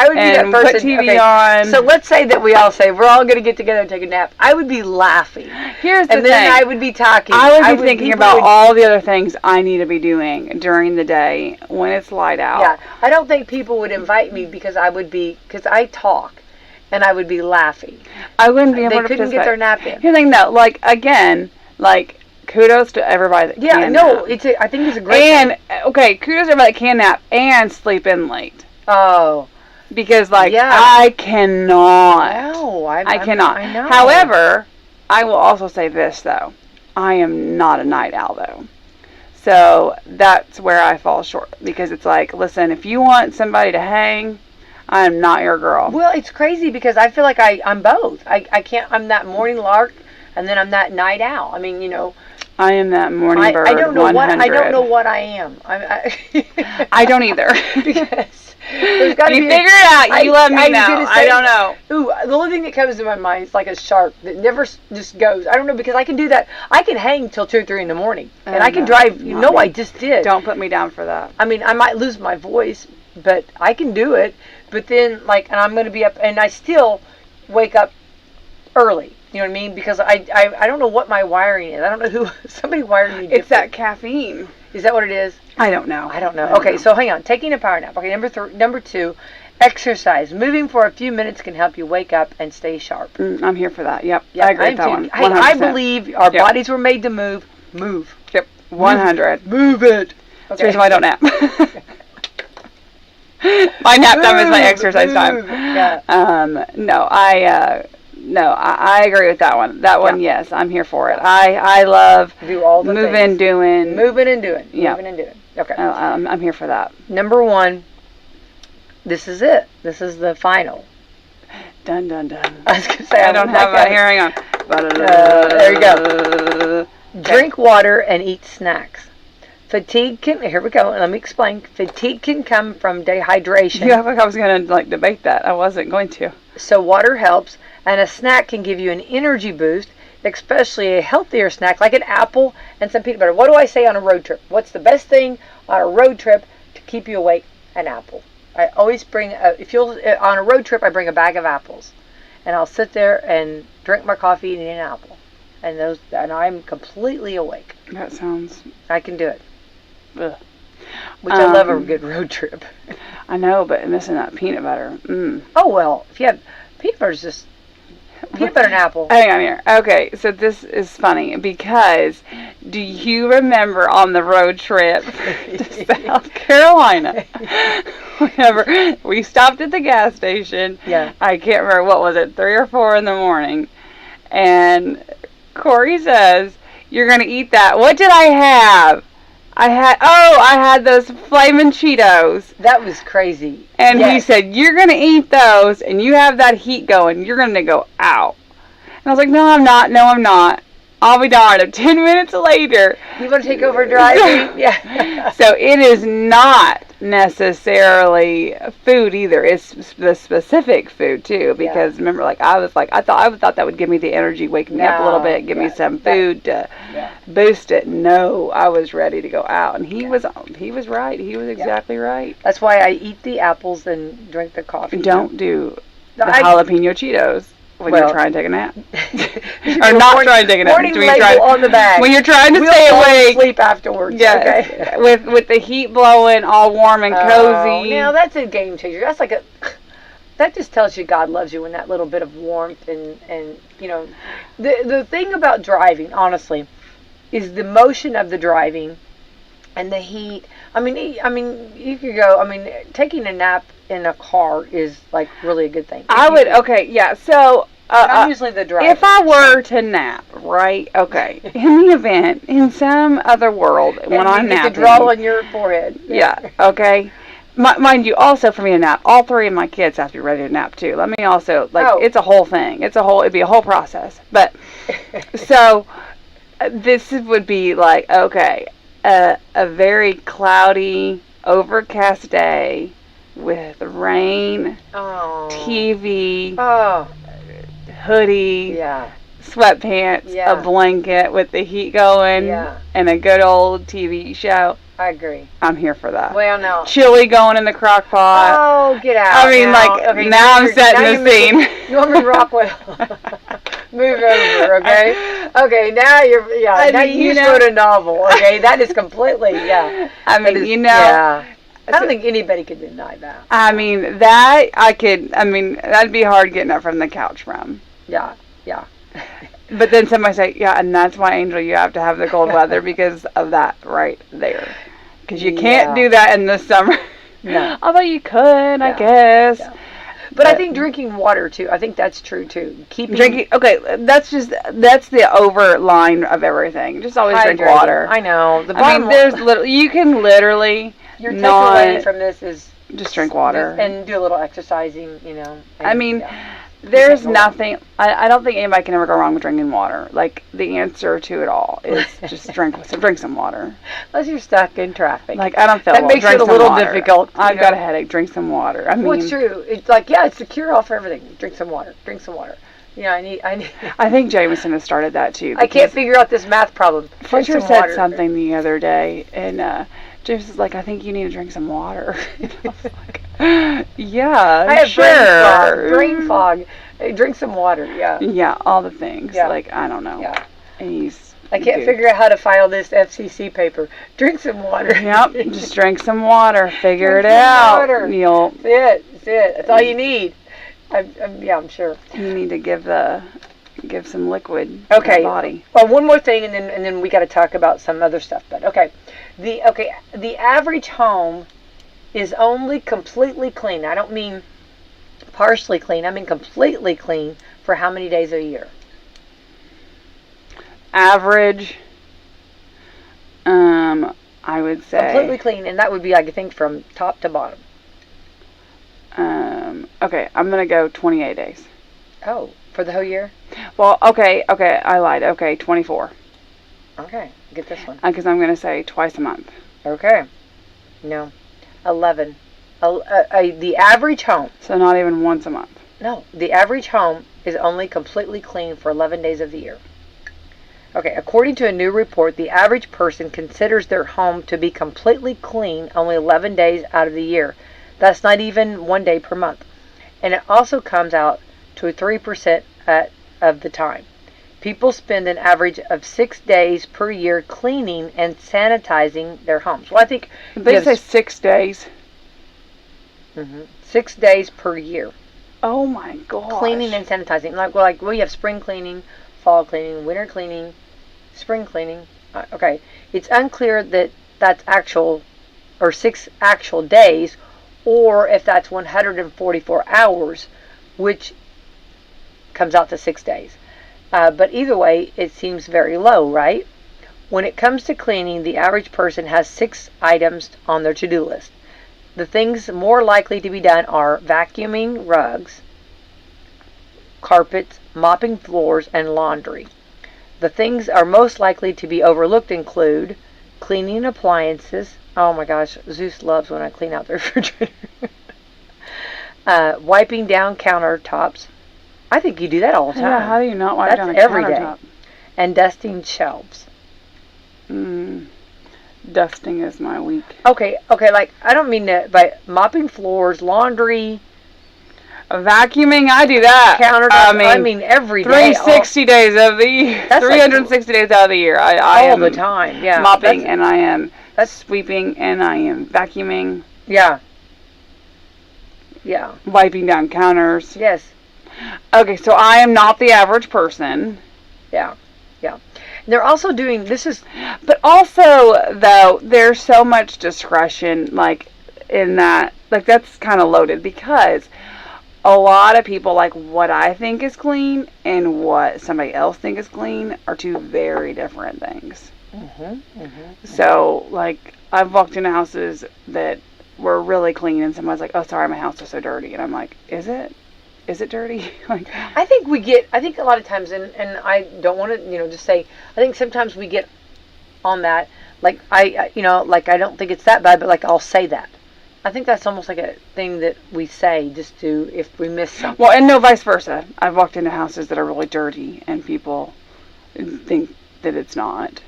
would be that person.
Put TV on.
So let's say that we all say we're all going to get together and take a nap. I would be laughing.
Here's the thing.
And then I would be talking.
I would be thinking about all the other things I need to be doing during the day when it's light out.
Yeah. I don't think people would invite me because I talk. And I would be laughing.
I wouldn't be able to
They couldn't get their nap in.
Here's the thing though, like, again, like, kudos to everybody that can nap.
I think it's a great
thing. Okay, kudos to everybody that can nap and sleep in late.
Oh.
Because, like, I cannot.
No,
I cannot.
I know.
However, I will also say this, though. I am not a night owl, though. So, that's where I fall short. Because it's like, listen, if you want somebody to hang, I am not your girl.
Well, it's crazy because I feel like I'm both. I can't, I'm that morning lark, and then I'm that night owl. I mean, you know.
I am that morning bird.
I don't know
100.
I don't know what I am.
I don't either.
Because there's got to be.
You figure it out. You let me know. I don't know.
Ooh, the only thing that comes to my mind is like a shark that never just goes. I don't know, because I can do that. I can hang till 2 or 3 in the morning, and I can drive. You know, I just did.
Don't put me down for that.
I mean, I might lose my voice, but I can do it. But then, like, and I'm going to be up, and I still wake up early. You know what I mean? Because I don't know what my wiring is. I don't know who. Somebody wired me different.
It's that caffeine.
Is that what it is?
I don't know.
Okay, so hang on. Taking a power nap. Okay, number 2, exercise. Moving for a few minutes can help you wake up and stay sharp.
I'm here for that. Yep. I agree with that one. 100%.
I believe our bodies were made to move. Move.
Yep. 100.
Move it.
Okay. That's the reason why I don't nap. My nap time is my exercise time.
Yeah.
No, I agree with that one. That one, yes, I'm here for it. I love
do all the
moving and doing.
Yeah. Moving and doing. Okay.
I'm here for that.
Number 1. This is it. This is the final.
Dun dun dun.
I was gonna say
I don't have a hearing on.
There you go. Drink water and eat snacks. Fatigue can. Here we go. Let me explain. Fatigue can come from dehydration.
Yeah, I was gonna debate that. I wasn't going to.
So water helps. And a snack can give you an energy boost, especially a healthier snack like an apple and some peanut butter. What do I say on a road trip? What's the best thing on a road trip to keep you awake? An apple. I always bring, on a road trip, I bring a bag of apples. And I'll sit there and drink my coffee and eat an apple. And I'm completely awake.
That sounds...
I can do it.
Ugh.
Which I love a good road trip.
I know, but missing that peanut butter.
Oh, well, if you have peanut butter's just... Peanut butter and apple.
Hang on here. Okay, so this is funny because do you remember on the road trip to South Carolina, whenever we stopped at the gas station?
Yeah.
I can't remember, what was it, 3 or 4 in the morning, and Corey says, "You're going to eat that." What did I have? I had those flaming Cheetos.
That was crazy.
And he
Yes.
said, you're going to eat those, and you have that heat going. You're going to go out. And I was like, no, I'm not. No, I'm not. I'll be darned. 10 minutes later.
You want to take over driving? Yeah.
So it is not necessarily food either. It's the specific food too. Because remember, I thought that would give me the energy, wake me up a little bit, give me some food to boost it. No, I was ready to go out, and he was right. He was exactly right.
That's why I eat the apples and drink the coffee.
Don't do the jalapeno Cheetos when you're trying to take a nap. Or not trying to take a nap.
Warning label on the bag.
When you're trying to stay awake.
Sleep afterwards.
Yeah.
Okay.
With the heat blowing, all warm and cozy.
Now that's a game changer. That's that just tells you God loves you in that little bit of warmth and the thing about driving, honestly, is the motion of the driving and the heat. I mean, you could go. Taking a nap in a car is really a good thing.
So
I'm usually the driver.
If I were to nap, right? Okay. In the event, in some other world, when I'm napping,
you draw on your forehead.
Yeah. Okay. Mind you, also for me to nap, all three of my kids have to be ready to nap too. Let me also it's a whole thing. It'd be a whole process. But so this would be a very cloudy, overcast day with rain, TV, hoodie, sweatpants, a blanket with the heat going, and a good old TV show.
I agree.
I'm here for that.
Well, no.
Chili going in the crock pot.
Oh, get out.
I mean, now I'm setting the scene.
Norman Rockwell. Move over, okay? Okay, now you just wrote a novel, okay? That is completely,
I mean,
I don't think anybody could deny that.
I mean, that'd be hard getting up from the couch from.
Yeah.
But then somebody say, and that's why, Angel, you have to have the cold weather because of that right there. Because you can't do that in the summer.
No.
Although you could, I guess.
Yeah. But I think drinking water, too. I think that's true, too.
Drinking, that's the overline of everything. Just always drink water.
I know.
You can literally
your takeaway from this is
just drink water.
And do a little exercising,
There's nothing. I don't think anybody can ever go wrong with drinking water. The answer to it all is just drink some water.
Unless you're stuck in traffic.
I don't feel
that makes it a little difficult.
I've got a headache. Drink some water.
Well, it's true. It's it's the cure all for everything. Drink some water. I need.
I think Jameson has started that too.
I can't figure out this math problem.
Fisher said something the other day, and James is like, I think you need to drink some water. I
have brain fog. Drink some water,
Yeah, all the things. I don't know.
Yeah.
And
I can't figure out how to file this FCC paper. Drink some water.
Yep, just drink some water. Figure it out.
That's it. That's all you need. I'm sure.
You need to give some liquid
to
the body.
Well, one more thing, and then we got to talk about some other stuff. But the average home is only completely clean. I don't mean partially clean. I mean completely clean for how many days a year?
Average, I would say
completely clean, and that would be I think from top to bottom.
Okay, I'm gonna go 28 days.
Oh, for the whole year?
Well, okay, I lied. Okay, 24.
Okay, get this one.
Because I'm gonna say twice a month.
Okay. No, 11. The average home.
So not even once a month.
No, the average home is only completely clean for 11 days of the year. Okay, according to a new report, the average person considers their home to be completely clean only 11 days out of the year. That's not even 1 day per month. And it also comes out to 3% of the time. People spend an average of 6 days per year cleaning and sanitizing their homes. Well, I think
they say 6 days.
6 days per year.
Oh my gosh.
Cleaning and sanitizing. We have spring cleaning, fall cleaning, winter cleaning, spring cleaning. Okay. It's unclear that that's 6 actual days, or if that's 144 hours, which comes out to 6 days. But either way, it seems very low, right? When it comes to cleaning, the average person has 6 items on their to-do list. The things more likely to be done are vacuuming rugs, carpets, mopping floors, and laundry. The things are most likely to be overlooked include cleaning appliances. Oh my gosh, Zeus loves when I clean out the refrigerator. Wiping down countertops. I think you do that all the time.
Yeah, how do you not wipe down a
every
countertop?
day. And dusting shelves.
Dusting is my week.
Okay, like, I don't mean that, but mopping floors, laundry,
vacuuming, I do that.
Countertops, I mean every day.
360 days of the year. 360 days out of the year. I
all
am
the time, yeah.
Mopping, and I am sweeping, and I am vacuuming.
Yeah. Yeah.
Wiping down counters.
Yes.
Okay, so I am not the average person.
Yeah. Yeah. They're also doing,
but also, though, there's so much discretion, like, in that, like, that's kind of loaded, because a lot of people, like, what I think is clean and what somebody else thinks is clean are two very different things. So, like, I've walked into houses that were really clean, and somebody's like, oh, sorry, my house is so dirty, and I'm like, is it? Is it dirty? Like,
I think a lot of times, and I don't want to, just say, I think sometimes we get on that, like, I don't think it's that bad, but, like, I'll say that. I think that's almost like a thing that we say just to, if we miss something.
Well, and no, vice versa. I've walked into houses that are really dirty, and people think that it's not.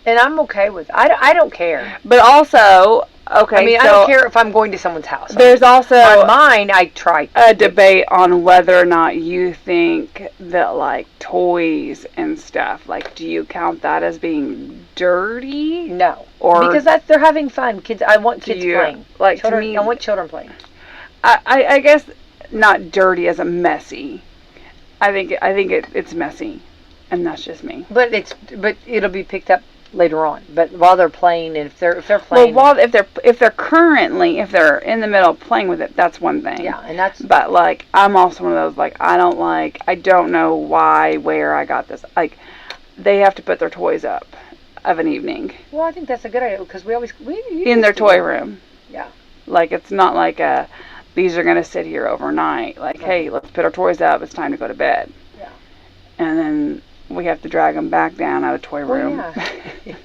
And I'm okay with it. I don't care.
But also, okay,
I mean, I don't care if I'm going to someone's house.
There's also
on mine, I try
a debate on whether or not you think that, like, toys and stuff, like, do you count that as being dirty?
No,
or
because they're having fun. Kids, I want kids playing.
Like,
children,
to me,
I want children playing.
I guess not dirty as a messy. I think it's messy, and that's just me.
But it'll be picked up later on. But while they're playing, and if they're playing,
well, if they're in the middle of playing with it, that's one thing.
Yeah, and that's.
But, like, I'm also one of those, like, I don't know where I got this. Like, they have to put their toys up of an evening.
Well, I think that's a good idea, because we
in their toy room.
Yeah.
Like, it's not like these are gonna sit here overnight. Like, hey, let's put our toys up. It's time to go to bed.
Yeah.
And then we have to drag them back down out of the toy room.
Yeah.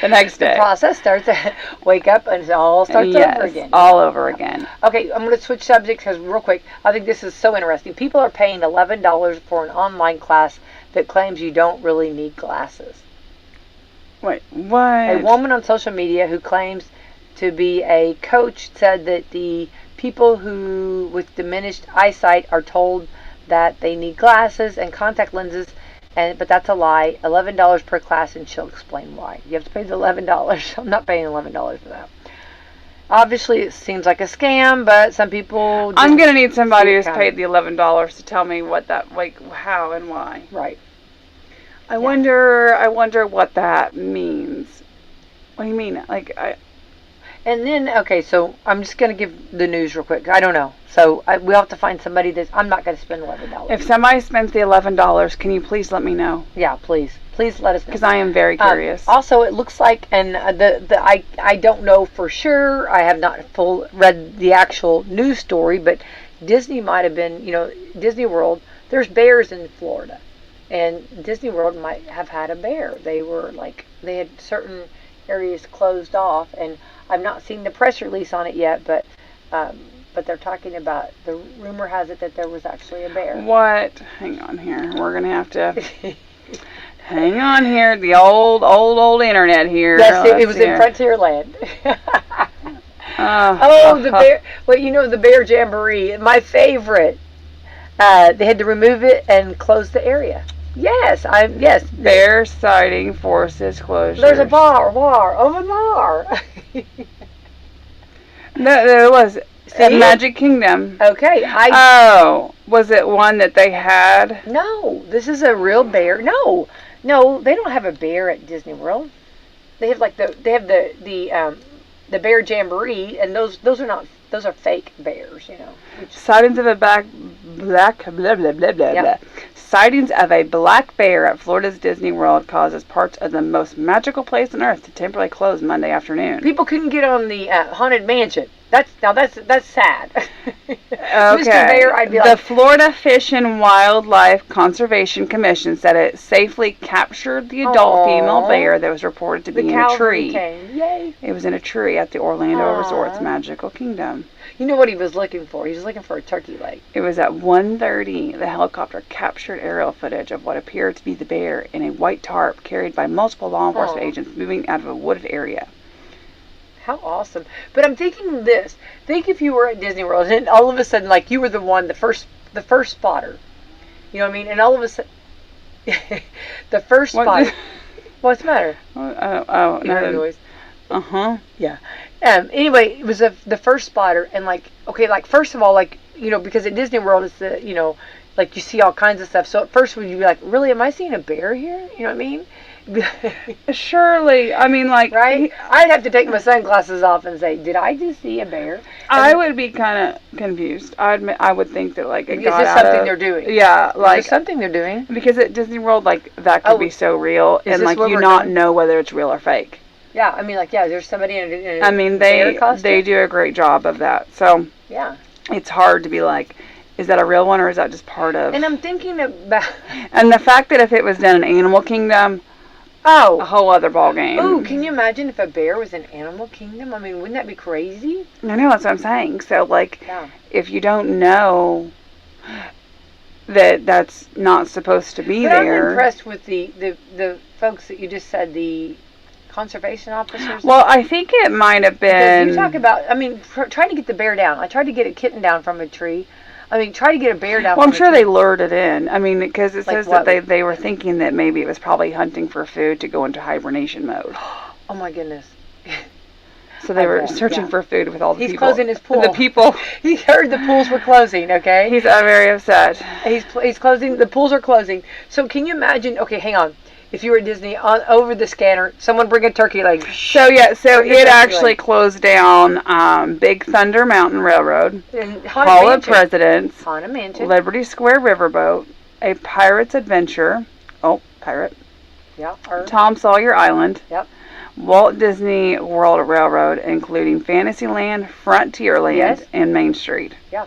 The next day.
The process starts at wake up and it all starts over again.
All over again.
Okay, I'm going to switch subjects because real quick, I think this is so interesting. People are paying $11 for an online class that claims you don't really need glasses.
Wait, what?
A woman on social media who claims to be a coach said that the people who with diminished eyesight are told that they need glasses and contact lenses, but that's a lie. $11 per class, and she'll explain why. You have to pay the $11. I'm not paying $11 for that. Obviously, it seems like a scam, but some people.
I'm gonna need somebody who's paid the $11 to tell me what that, like, how and why.
Right.
I wonder what that means. What do you mean? Like,
And then, okay, so I'm just going to give the news real quick. I don't know. So we'll have to find somebody I'm not going to spend $11.
If somebody spends the $11, can you please let me know?
Yeah, please. Please let us know.
Because I am very curious.
Also, it looks like, and I don't know for sure. I have not read the actual news story, but Disney might have been, Disney World, there's bears in Florida. And Disney World might have had a bear. They had certain areas closed off, and I've not seen the press release on it yet, but they're talking about, the rumor has it that there was actually a bear.
What? Hang on here. We're going to have to hang on here. The old internet here.
Yes, it was in Frontierland. The bear. Well, the Bear Jamboree, my favorite. They had to remove it and close the area. Yes.
Bear sighting forces closure.
There's a bar over there.
No, there was at Magic Kingdom.
Okay.
Was it one that they had?
No, this is a real bear. No, they don't have a bear at Disney World. They have the Bear Jamboree, and those are fake bears,
Sightings of a black blah blah blah blah blah. sightings of a black bear at Florida's Disney World causes parts of the most magical place on earth to temporarily close Monday afternoon.
People couldn't get on the Haunted Mansion. That's sad.
Okay.
Mr. Bear, I'd be like...
The Florida Fish and Wildlife Conservation Commission said it safely captured the adult female bear that was reported to be in a tree.
Yay.
It was in a tree at the Orlando Resort's Magical Kingdom.
You know what he was looking for? He was looking for a turkey leg.
It was at 1:30. The helicopter captured aerial footage of what appeared to be the bear in a white tarp carried by multiple law enforcement agents moving out of a wooded area.
How awesome. But I'm thinking this. Think if you were at Disney World and all of a sudden, like, you were the one, the first spotter. You know what I mean? And all of a sudden, the first spotter. What's the matter?
Oh,
You heard a noise.
Uh-huh.
Yeah. Anyway, it was the first spotter, and like, okay, like, first of all, like, you know, because at Disney World it's the, you know, like, you see all kinds of stuff. So at first would you be like, really, am I seeing a bear here? You know what I mean?
Surely, I mean, like,
right? I'd have to take my sunglasses off and say, did I just see a bear?
I would be kind of confused. I would think that, like, it
Is
got
this
out
something
of,
they're doing?
Yeah, like,
Is this something they're doing?
because at Disney World, like, that could be so real, and,
this
like,
what
you
we're
not
doing?
know whether it's real or fake.
Yeah, I mean, like, yeah, there's somebody in a
I mean,
bear
they
costume.
do a great job of that. So
Yeah.
it's hard to be like, is that a real one or is that just part of?
And I'm thinking about...
And the fact that if it was done in Animal Kingdom, a whole other ball game.
Oh, can you imagine if a bear was in Animal Kingdom? I mean, wouldn't that be crazy?
I know, that's what I'm saying. So, like,
Yeah.
if you don't know that that's not supposed to be
But
there.
I'm impressed with the folks that you just said, the conservation officers.
Well, I think it might have
Because
been.
you talk about, I mean, trying to get the bear down. I tried to get a kitten down from a tree. I mean, try to get a bear down
Well,
from
I'm sure
a tree.
they lured it in. I mean, because it
Like
says
what?
that they were thinking that maybe it was probably hunting for food to go into hibernation mode.
Oh, my goodness.
So they were
bet,
searching
yeah.
for food with all the
He's
people.
closing his pool.
The people.
He heard the pools were closing, okay?
He's very upset.
He's closing. The pools are closing. So can you imagine? Okay, hang on. If you were at Disney, over the scanner, someone bring a turkey leg.
So yeah, so
Bring a
it
turkey
actually
leg.
closed down Big Thunder Mountain Railroad,
And
Hall of Presidents,
Haunted Mansion.
Liberty Square Riverboat, A Pirate's Adventure. Oh, pirate.
Yeah. Or,
Tom Sawyer Island.
Yep.
Walt Disney World Railroad, including Fantasyland, Frontierland,
Yes.
and Main Street.
Yeah.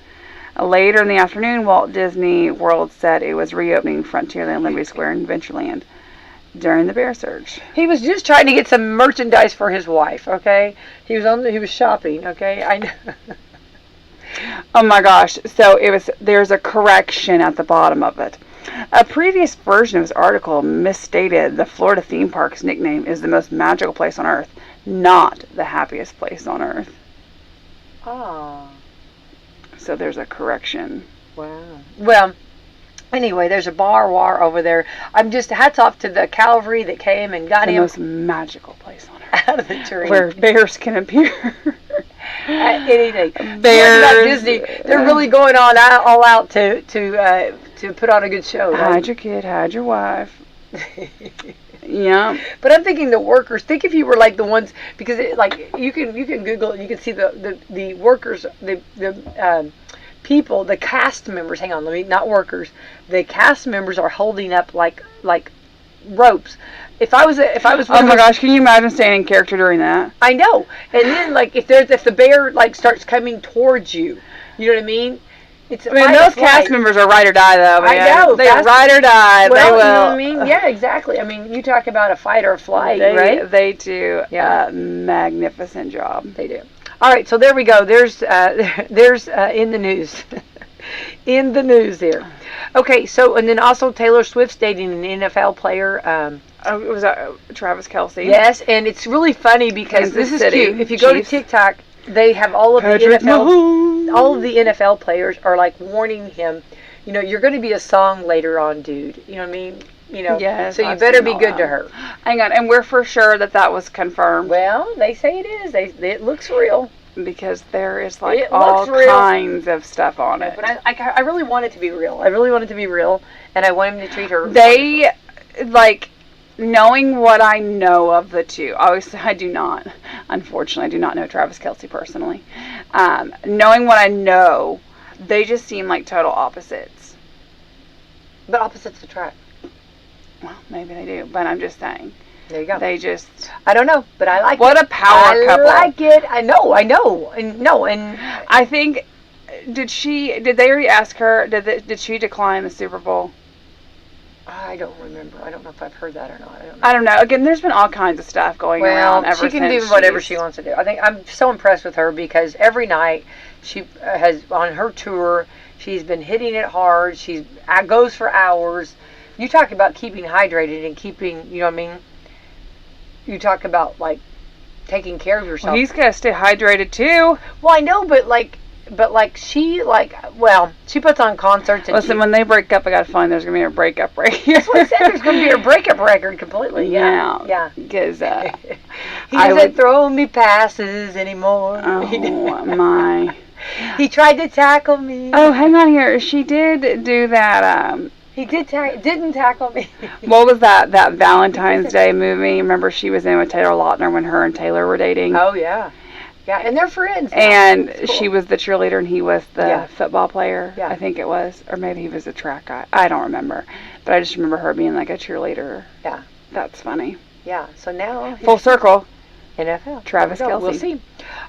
Later in the afternoon, Walt Disney World said it was reopening Frontierland, Liberty Square, and Adventureland during the bear surge.
He was just trying to get some merchandise for his wife. Okay. He was shopping. Okay. I know.
Oh my gosh! So there's a correction at the bottom of it. A previous version of his article misstated the Florida theme park's nickname is the most magical place on earth, not the happiest place on earth.
Oh.
So there's a correction.
Wow. Well, anyway, there's a bar war over there. I'm just hats off to the cavalry that came and got
The
him
most magical place on earth.
out of the tree.
Where bears can appear.
Anything.
Bears.
About Disney, they're really going on all out to put on a good show. Right?
Hide your kid, hide your wife. Yeah.
But I'm thinking the workers. Think if you were like the ones, because you can Google it. You can see the workers, the people, the cast members. Hang on, not workers. The cast members are holding up like ropes. If I was
Oh my gosh, can you imagine staying in character during that?
I know. And then like if the bear like starts coming towards you, you know what I mean? It's
I mean, those cast members are ride or die, though, man.
I know.
They are ride or die.
Well,
they will.
you know what I mean? Yeah, exactly. I mean, you talk about a fight or flight, right?
They do
Yeah.
a magnificent job.
They do. All right, so there we go. There's in the news. In the news there. Okay, so, and then also Taylor Swift's dating an NFL player.
Was that Travis Kelce?
Yes, and it's really funny because
Kansas
this is
City
cute. If you go to
Chiefs.
TikTok, they have all of the NFL, all of the NFL players are like warning him, you know, you're going to be a song later on, dude. You know what I mean? You know,
Yes,
so you
I've
better
seen
be
all
good
that.
to her.
Hang on, and we're for sure that was confirmed.
Well, they say it is. It looks real.
Because there is like
It
all
looks real.
kinds of stuff on it.
But I really want it to be real. I really want it to be real, and I want him to treat her.
They, like, knowing what I know of the two, I do not, unfortunately, I do not know Travis Kelce personally. Knowing what I know, they just seem like total opposites.
But opposites attract.
Well, maybe they do, but I'm just saying.
There you go.
They just...
I don't know, but I like it.
What a power couple.
I like it. I know. And
I think, did they already ask her, did she decline the Super Bowl?
I don't remember. I don't know if I've heard that or not.
I don't know. Again, there's been all kinds of stuff going around ever since.
She can do whatever she wants to do. I think I'm so impressed with her because every night she has, on her tour, she's been hitting it hard. She goes for hours. You talk about keeping hydrated and keeping, you know what I mean? You talk about, like, taking care of yourself.
Well, he's got to stay hydrated, too.
Well, I know, but she puts on concerts. And
listen, when they break up, I got to find there's going to be a breakup record.
That's what I said. There's going to be a breakup record completely. Yeah.
Because
he doesn't throw me passes anymore.
Oh, my.
He tried to tackle me.
Oh, hang on here. She did do that.
He didn't tackle me.
What was that Valentine's Day movie? Remember she was in with Taylor Lautner when her and Taylor were dating?
Oh, yeah. Yeah, and they're friends now.
And
cool.
She was the cheerleader and he was the football player,
yeah.
I think it was. Or maybe he was a track guy. I don't remember. But I just remember her being like a cheerleader.
Yeah.
That's funny.
Yeah, so now...
Full circle.
NFL.
Travis Kelce.
We'll see.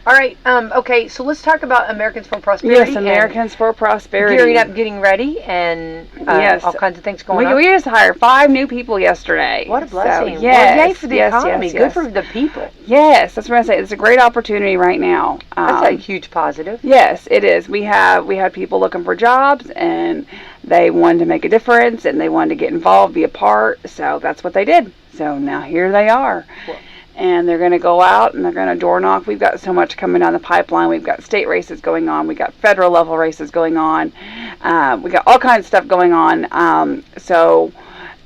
All right. Okay, so let's talk about Americans for Prosperity.
Yes, Americans for Prosperity.
Gearing up, getting ready, and all kinds of things going on.
We just hired 5 new people yesterday.
What a blessing.
So, yes,
well, yay for the economy.
Yes.
Good for the people.
Yes, that's what I say. It's a great opportunity right now.
That's a huge positive.
Yes, it is. We had people looking for jobs, and they wanted to make a difference, and they wanted to get involved, be a part. So that's what they did. So now here they are. Well, and they're going to go out and they're going to door knock. We've got so much coming down the pipeline. We've got state races going on. We've got federal level races going on. We got all kinds of stuff going on. So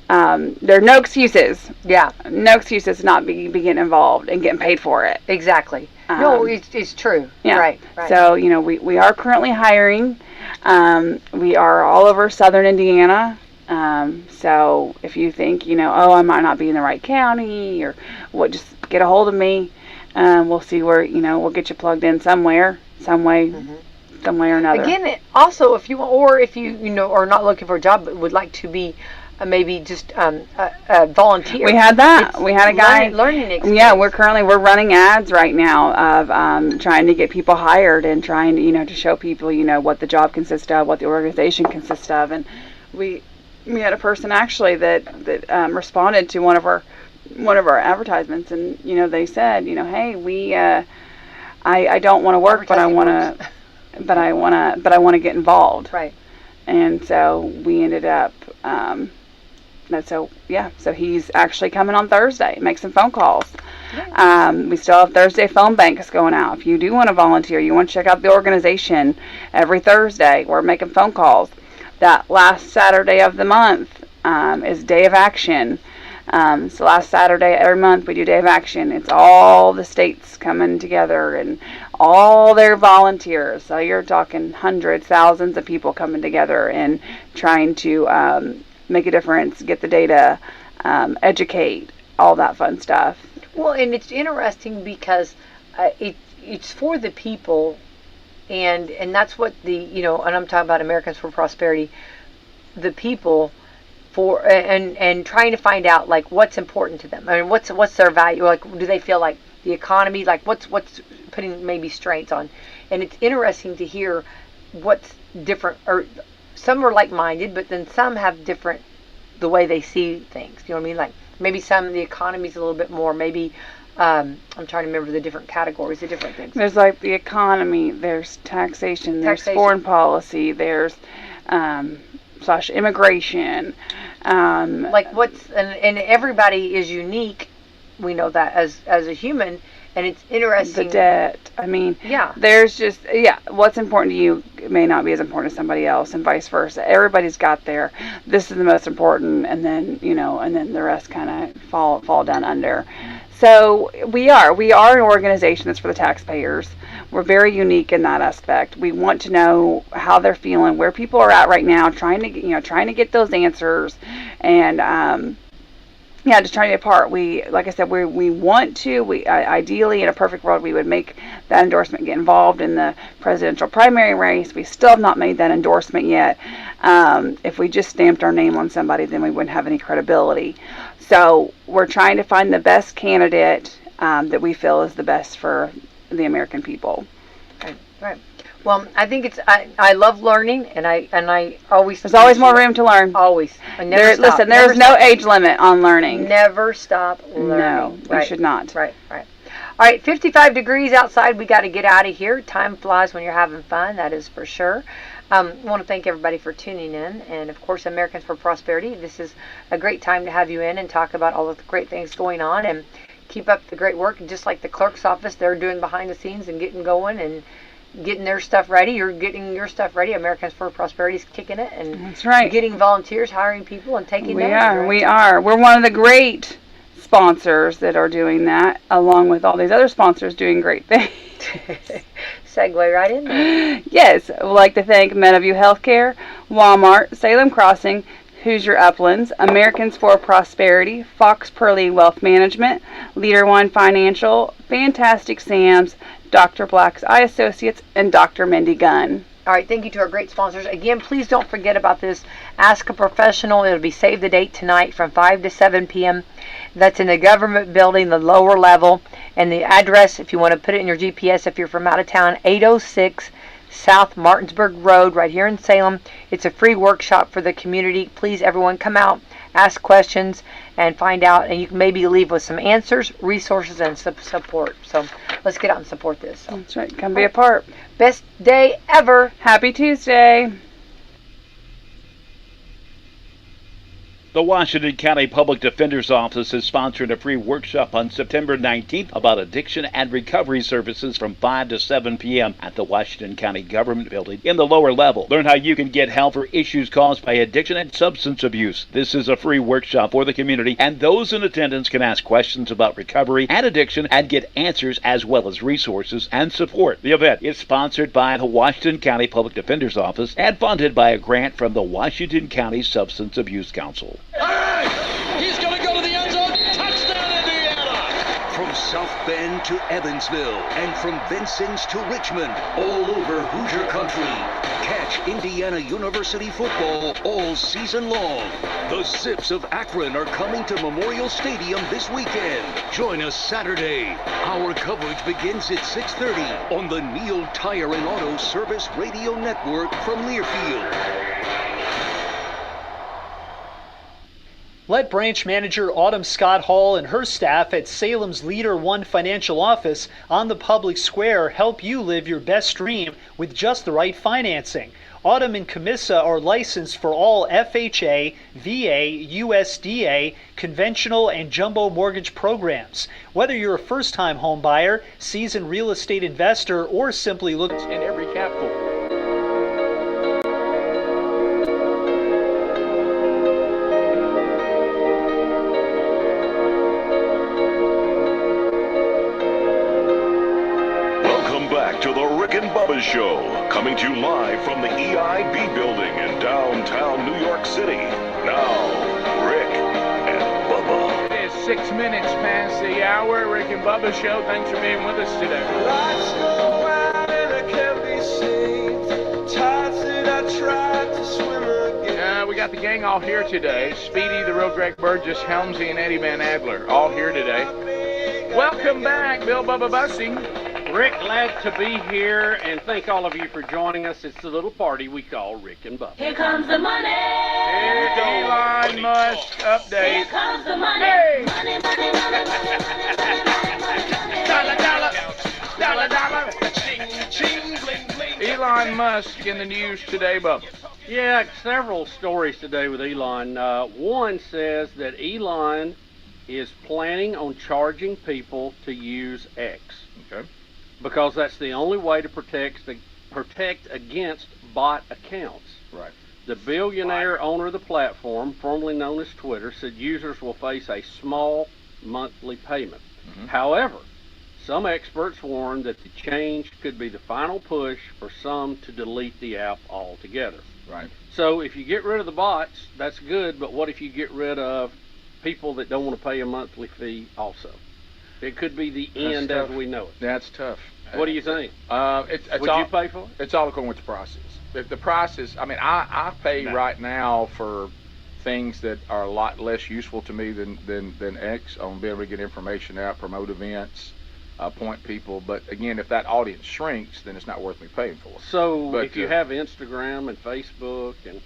there are no excuses.
Yeah.
No excuses to not be getting involved and getting paid for it.
Exactly. No, it's true.
Yeah.
Right.
So, we are currently hiring. We are all over southern Indiana. So if you think, I might not be in the right county or what, just get a hold of me. We'll see where, we'll get you plugged in somewhere, some way or another.
Again, also, if you are not looking for a job but would like to be maybe just a volunteer.
We had that. We had a guy.
Learning experience.
Yeah, we're running ads right now of trying to get people hired and trying to, to show people, what the job consists of, what the organization consists of. And we had a person actually that responded to one of our advertisements, and they said, hey, I don't want to work, but I want to get involved.
Right.
And so we ended up. So he's actually coming on Thursday. Make some phone calls. We still have Thursday phone banks going out. If you do want to volunteer, you want to check out the organization, every Thursday we're making phone calls. That last Saturday of the month is Day of Action. So last Saturday every month we do Day of Action. It's all the states coming together and all their volunteers. So you're talking hundreds, thousands of people coming together and trying to make a difference, get the data, educate, all that fun stuff.
Well, and it's interesting because it's for the people. And that's what and I'm talking about Americans for Prosperity, the people and trying to find out like what's important to them. I mean, what's their value? Like, do they feel like the economy, like what's putting maybe strains on? And it's interesting to hear what's different, or some are like-minded, but then some have different the way they see things. You know what I mean? Like maybe the economy's a little bit more maybe. I'm trying to remember the different categories, the different things.
There's like the economy, there's taxation, there's foreign policy, there's / immigration.
Like and everybody is unique. We know that as a human, and it's interesting.
The debt. I mean, there's just what's important to you may not be as important to somebody else, and vice versa. Everybody's got this is the most important, and then the rest kind of fall down under. So we are an organization that's for the taxpayers. We're very unique in that aspect. We want to know how they're feeling, where people are at right now, trying to get those answers, and Yeah, just trying to be a part. We, like I said, we want to. We ideally, in a perfect world, we would make that endorsement, get involved in the presidential primary race. We still have not made that endorsement yet. If we just stamped our name on somebody, then we wouldn't have any credibility. So we're trying to find the best candidate that we feel is the best for the American people.
Right. Well, I think I love learning, and I always
there's always more room to learn.
Always. I never stop.
Listen, there's no age limit on learning.
Never stop learning.
No,
right.
We should not.
Right. All right, 55 degrees outside. We got to get out of here. Time flies when you're having fun. That is for sure. I want to thank everybody for tuning in, and of course, Americans for Prosperity. This is a great time to have you in and talk about all of the great things going on, and keep up the great work. Just like the clerk's office, they're doing behind the scenes and getting going and getting their stuff ready. You're getting your stuff ready. Americans for Prosperity is kicking it, and
that's right.
Getting volunteers, hiring people, and taking them.
We are. We're one of the great sponsors that are doing that, along with all these other sponsors doing great things.
Segue right in there.
Yes, I would like to thank Meadowview Healthcare, Walmart, Salem Crossing, Hoosier Uplands, Americans for Prosperity, Fox Purlee Wealth Management, Leader One Financial, Fantastic Sam's, Dr. Black's Eye Associates, and Dr. Mindy Gunn.
All right, thank you to our great sponsors. Again, please don't forget about this Ask a Professional. It'll be Save the Date tonight from 5 to 7 p.m. That's in the government building, the lower level. And the address, if you want to put it in your GPS, if you're from out of town, 806 South Martinsburg Road, right here in Salem. It's a free workshop for the community. Please, everyone, come out, ask questions, and find out. And you can maybe leave with some answers, resources, and support. So let's get out and support this. So.
That's right. Come be a part.
Best day ever.
Happy Tuesday.
The Washington County Public Defender's Office is sponsoring a free workshop on September 19th about addiction and recovery services from 5 to 7 p.m. at the Washington County Government Building in the lower level. Learn how you can get help for issues caused by addiction and substance abuse. This is a free workshop for the community, and those in attendance can ask questions about recovery and addiction and get answers as well as resources and support. The event is sponsored by the Washington County Public Defender's Office and funded by a grant from the Washington County Substance Abuse Council.
He's going to go to the end zone. Touchdown, Indiana!
From South Bend to Evansville and from Vincennes to Richmond, all over Hoosier country. Catch Indiana University football all season long. The Zips of Akron are coming to Memorial Stadium this weekend. Join us Saturday. Our coverage begins at 6:30 on the Neal Tire and Auto Service Radio Network from Learfield.
Let branch manager Autumn Scott Hall and her staff at Salem's Leader One Financial Office on the public square help you live your best dream with just the right financing. Autumn and Camissa are licensed for all FHA, VA, USDA, conventional, and jumbo mortgage programs. Whether you're a first-time home buyer, seasoned real estate investor, or simply looking
in every capital.
To the Rick and Bubba Show, coming to you live from the EIB building in downtown New York City. Now, Rick and Bubba.
It's 6 minutes past the hour. Rick and Bubba Show. Thanks for being with us today.
Lights go out and I can't be saved. Tides that I tried to swim again.
We got the gang all here today. Speedy, the real Greg Burgess, Helmsy, and Eddie Van Adler all here today. Welcome back, Bill Bubba Bussing.
Rick, glad to be here, and thank all of you for joining us. It's the little party we call Rick and Bubba.
Here comes the money.
Here Elon Musk update.
Here comes the money.
Hey.
Money, money, money, money, money.
Dollar, dollar, dollar, dollar. Ching, ching, bling, bling. Elon Musk in the news today, Bubba.
Yeah, several stories today with Elon. One says that Elon is planning on charging people to use X.
Okay.
Because that's the only way to protect against bot accounts.
Right.
The billionaire owner of the platform, formerly known as Twitter, said users will face a small monthly payment. Mm-hmm. However, some experts warn that the change could be the final push for some to delete the app altogether.
Right.
So if you get rid of the bots, that's good, but what if you get rid of people that don't want to pay a monthly fee also. It could be the end
tough.
as we know it.
That's tough.
What do you think?
It's
Would
all,
you pay for it?
It's all according with the prices. If the prices, I mean, I pay right now for things that are a lot less useful to me than X. On being able to get information out, promote events, point people. But again, if that audience shrinks, then it's not worth me paying for.
So
But,
if you have Instagram and Facebook and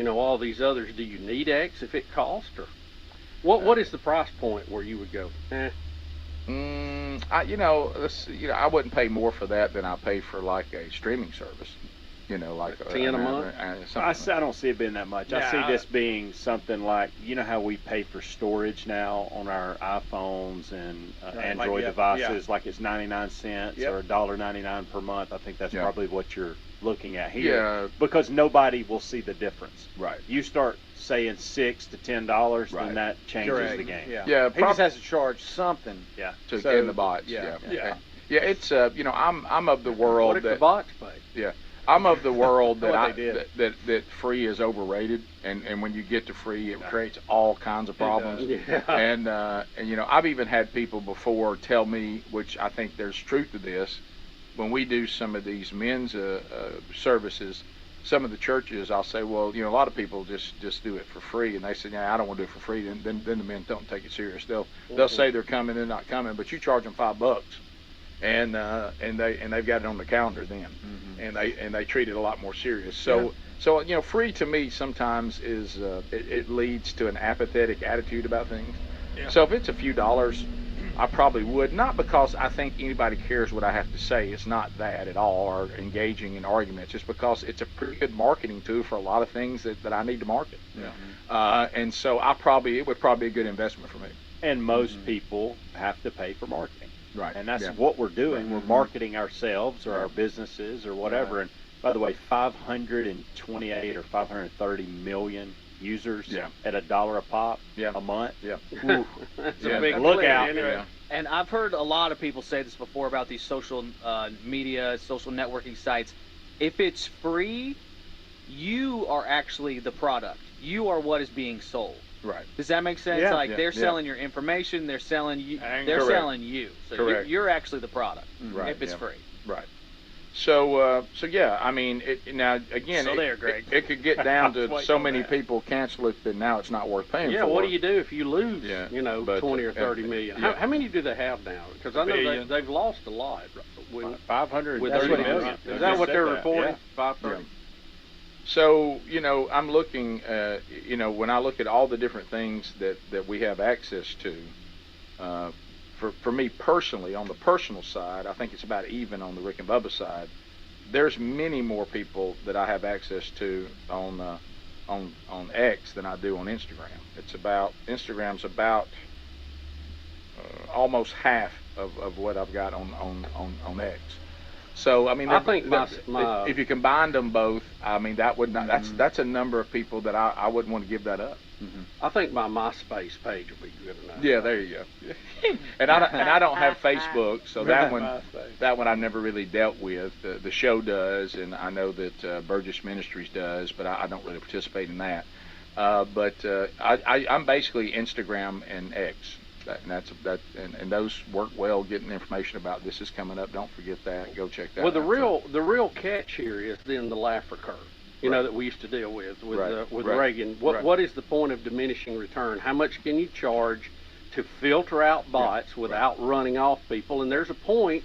all these others, do you need X if it costs, or what is the price point where you would go?
I wouldn't pay more for that than I pay for like a streaming service. Like
10 a month.
I don't see it being that much. I see this being something like, how we pay for storage now on our iPhones and Android devices, like it's 99 cents or $1.99 per month. I think that's probably what you're looking at here, because nobody will see the difference.
Right.
You start saying $6 to $10, then that changes the game.
He just has to charge something.
To in the bots. Yeah. It's I'm of the world
what if
that
the bots pay?
Yeah. I'm of the world that that free is overrated, and when you get to free, it creates all kinds of problems. And I've even had people before tell me, which I think there's truth to this, when we do some of these men's services, some of the churches, I'll say, well, a lot of people just do it for free, and they say, I don't want to do it for free. Then the men don't take it serious. They'll say they're coming, they're not coming, but you charge them $5. And they've got it on the calendar then, and they treat it a lot more serious. So free to me sometimes is it leads to an apathetic attitude about things. So if it's a few dollars, I probably would, not because I think anybody cares what I have to say. It's not that at all, or engaging in arguments. Just because it's a pretty good marketing tool for a lot of things that I need to market. And so it would probably be a good investment for me.
And most people have to pay for marketing.
Right.
And that's what we're doing. We're marketing ourselves or our businesses or whatever. And by the way, 528 or 530 million users at $1 a pop a month.
That's a big
look
clip,
out.
And I've heard a lot of people say this before about these social media, social networking sites. If it's free, you are actually the product. You are what is being sold.
Right.
Does that make sense? They're selling your information. They're selling you. They're selling you. So you're actually the product. If it's free.
Right. So yeah. I mean, now again.
So there, Greg.
It could get down to so many people cancel it that now it's not worth paying for.
Yeah. What do you do if you lose? 20 or 30 million. How many do they have now? Because I know they've lost a lot.
530 million.
Is that what they're reporting? 530.
So, I'm looking, when I look at all the different things that we have access to, for me personally, on the personal side, I think it's about even on the Rick and Bubba side. There's many more people that I have access to on X than I do on Instagram. Instagram's about almost half of what I've got on X. So I mean,
I think
if you combined them both, I mean that's a number of people that I wouldn't want to give that up.
I think my MySpace page will be good enough.
Yeah, there you go. and I don't have Facebook, so that one I never really dealt with. The show does, and I know that Burgess Ministries does, but I don't really participate in that. But I'm basically Instagram and X. And those work well. Getting information about this is coming up. Don't forget that. Go check that.
Well,
out.
the real catch here is then the Laffer curve. That we used to deal with Reagan. What is the point of diminishing return? How much can you charge to filter out bots without running off people? And there's a point.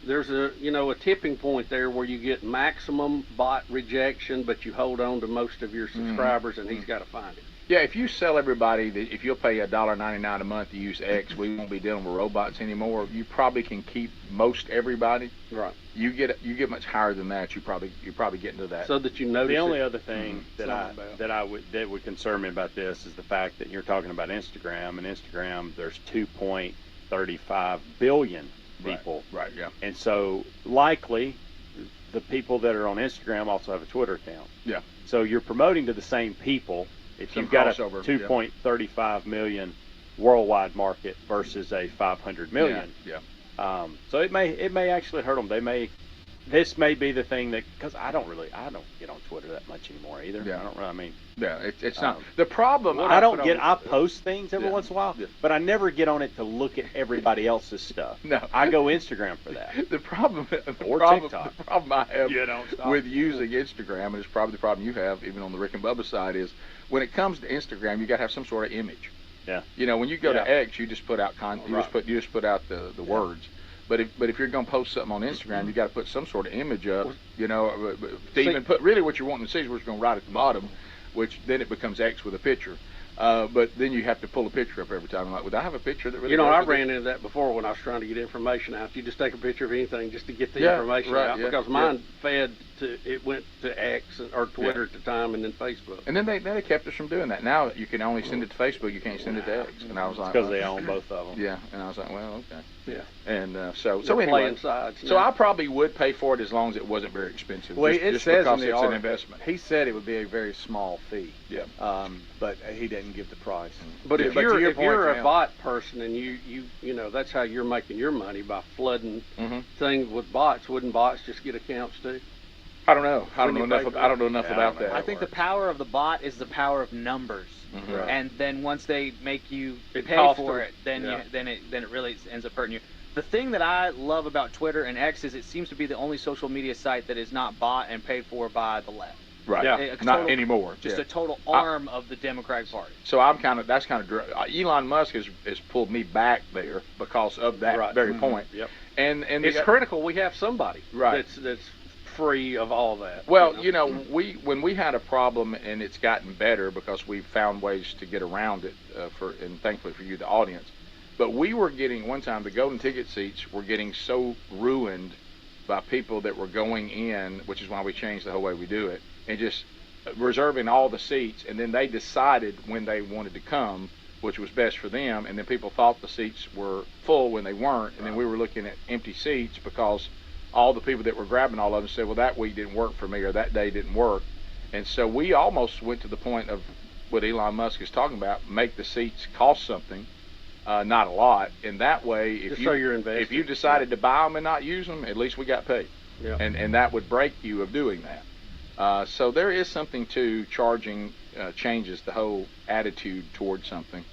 There's a tipping point there where you get maximum bot rejection, but you hold on to most of your subscribers, and he's got to find it.
Yeah, if you sell everybody that if you'll pay $1.99 a month to use X, we won't be dealing with robots anymore. You probably can keep most everybody.
Right.
You get much higher than that. You're probably getting to that.
So that you notice.
The only other thing that would concern me about this is the fact that you're talking about Instagram, and Instagram there's 2.35 billion people.
Right. Yeah.
And so likely the people that are on Instagram also have a Twitter account.
Yeah.
So you're promoting to the same people. If you've got a 2.35 million worldwide market versus a 500 million,
yeah.
So it may actually hurt them. They may this may be the thing that, because I don't get on Twitter that much anymore either.
Yeah.
I don't really, I mean.
Yeah, it's not. The problem,
I post things every once in a while,
Yeah.
but I never get on it to look at everybody else's stuff.
No.
I go Instagram for that.
The problem
TikTok.
The problem I have
You don't stop.
with using Instagram, and it's probably the problem you have even on the Rick and Bubba side, is when it comes to Instagram, you got to have some sort of image.
Yeah.
You know, when you go
Yeah.
to X, you just put out you
Right.
just put out the words. But if you're going to post something on Instagram, you got to put some sort of image up. You know, to even put really what you're wanting to see is what you're going to write at the bottom, which then it becomes X with a picture. But then you have to pull a picture up every time. I'm like, would I have a picture that really?
You know,
goes
I
with
ran
this?
into that before when I was trying to get information out. You just take a picture of anything just to get the
Yeah,
information
right,
out,
yeah,
because mine it went to X or Twitter at the time, and then Facebook.
And then they kept us from doing that. Now you can only send it to Facebook. You can't send it to X. And I was like,
Because they own both of them.
Yeah, and I was like, well, okay.
Yeah.
And
They're
anyway,
playing sides
so
now.
I probably would pay for it as long as it wasn't very expensive.
Well,
just,
it
just
says
because
in the
it's an
article,
investment.
he said it would be a very small fee.
Yeah.
But he didn't give the price.
But if
to
you're
your
if
point,
you're a
Cal,
bot person and you know that's how you're making your money, by flooding
Mm-hmm.
things with bots, wouldn't bots just get accounts too?
I don't know. I don't know
When you
enough.
pay
I don't know enough about that.
I think the power of the bot is the power of numbers,
Mhm.
Right.
and then once they make you
It
pay
costs
for
them.
it, then
Yeah.
then it really ends up hurting you. The thing that I love about Twitter and X is it seems to be the only social media site that is not bought and paid for by the left.
Right.
Yeah.
Not anymore.
Just
Yeah.
a total arm of the Democratic Party.
So that's kind of Elon Musk has pulled me back there because of that very point.
Yep.
And
It's critical we have somebody that's free of all that.
Well, when we had a problem, and it's gotten better because we've found ways to get around it, and thankfully for you, the audience. But we were getting, one time, the golden ticket seats were getting so ruined by people that were going in, which is why we changed the whole way we do it, and just reserving all the seats, and then they decided when they wanted to come, which was best for them, and then people thought the seats were full when they weren't, and then we were looking at empty seats because all the people that were grabbing all of them said, well, that week didn't work for me, or that day didn't work. And so we almost went to the point of what Elon Musk is talking about, make the seats cost something, not a lot, and that way, if you decided to buy them and not use them, at least we got paid.
Yeah.
And that would break you of doing that. So there is something to charging changes the whole attitude towards something.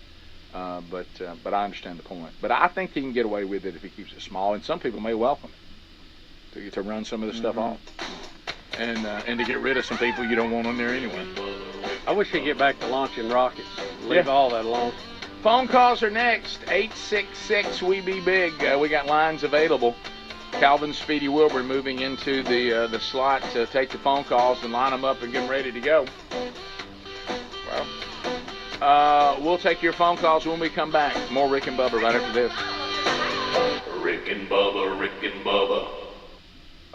But I understand the point. But I think he can get away with it if he keeps it small, and some people may welcome it to run some of the stuff off, and to get rid of some people you don't want on there anyway.
I wish he'd get back to launching rockets. Leave all that alone.
Phone calls are next. 866 We Be Big. We got lines available. Calvin Speedy Wilbur moving into the slot to take the phone calls and line them up and get them ready to go. Well, we'll take your phone calls when we come back. More Rick and Bubba right after this.
Rick and Bubba, Rick and Bubba.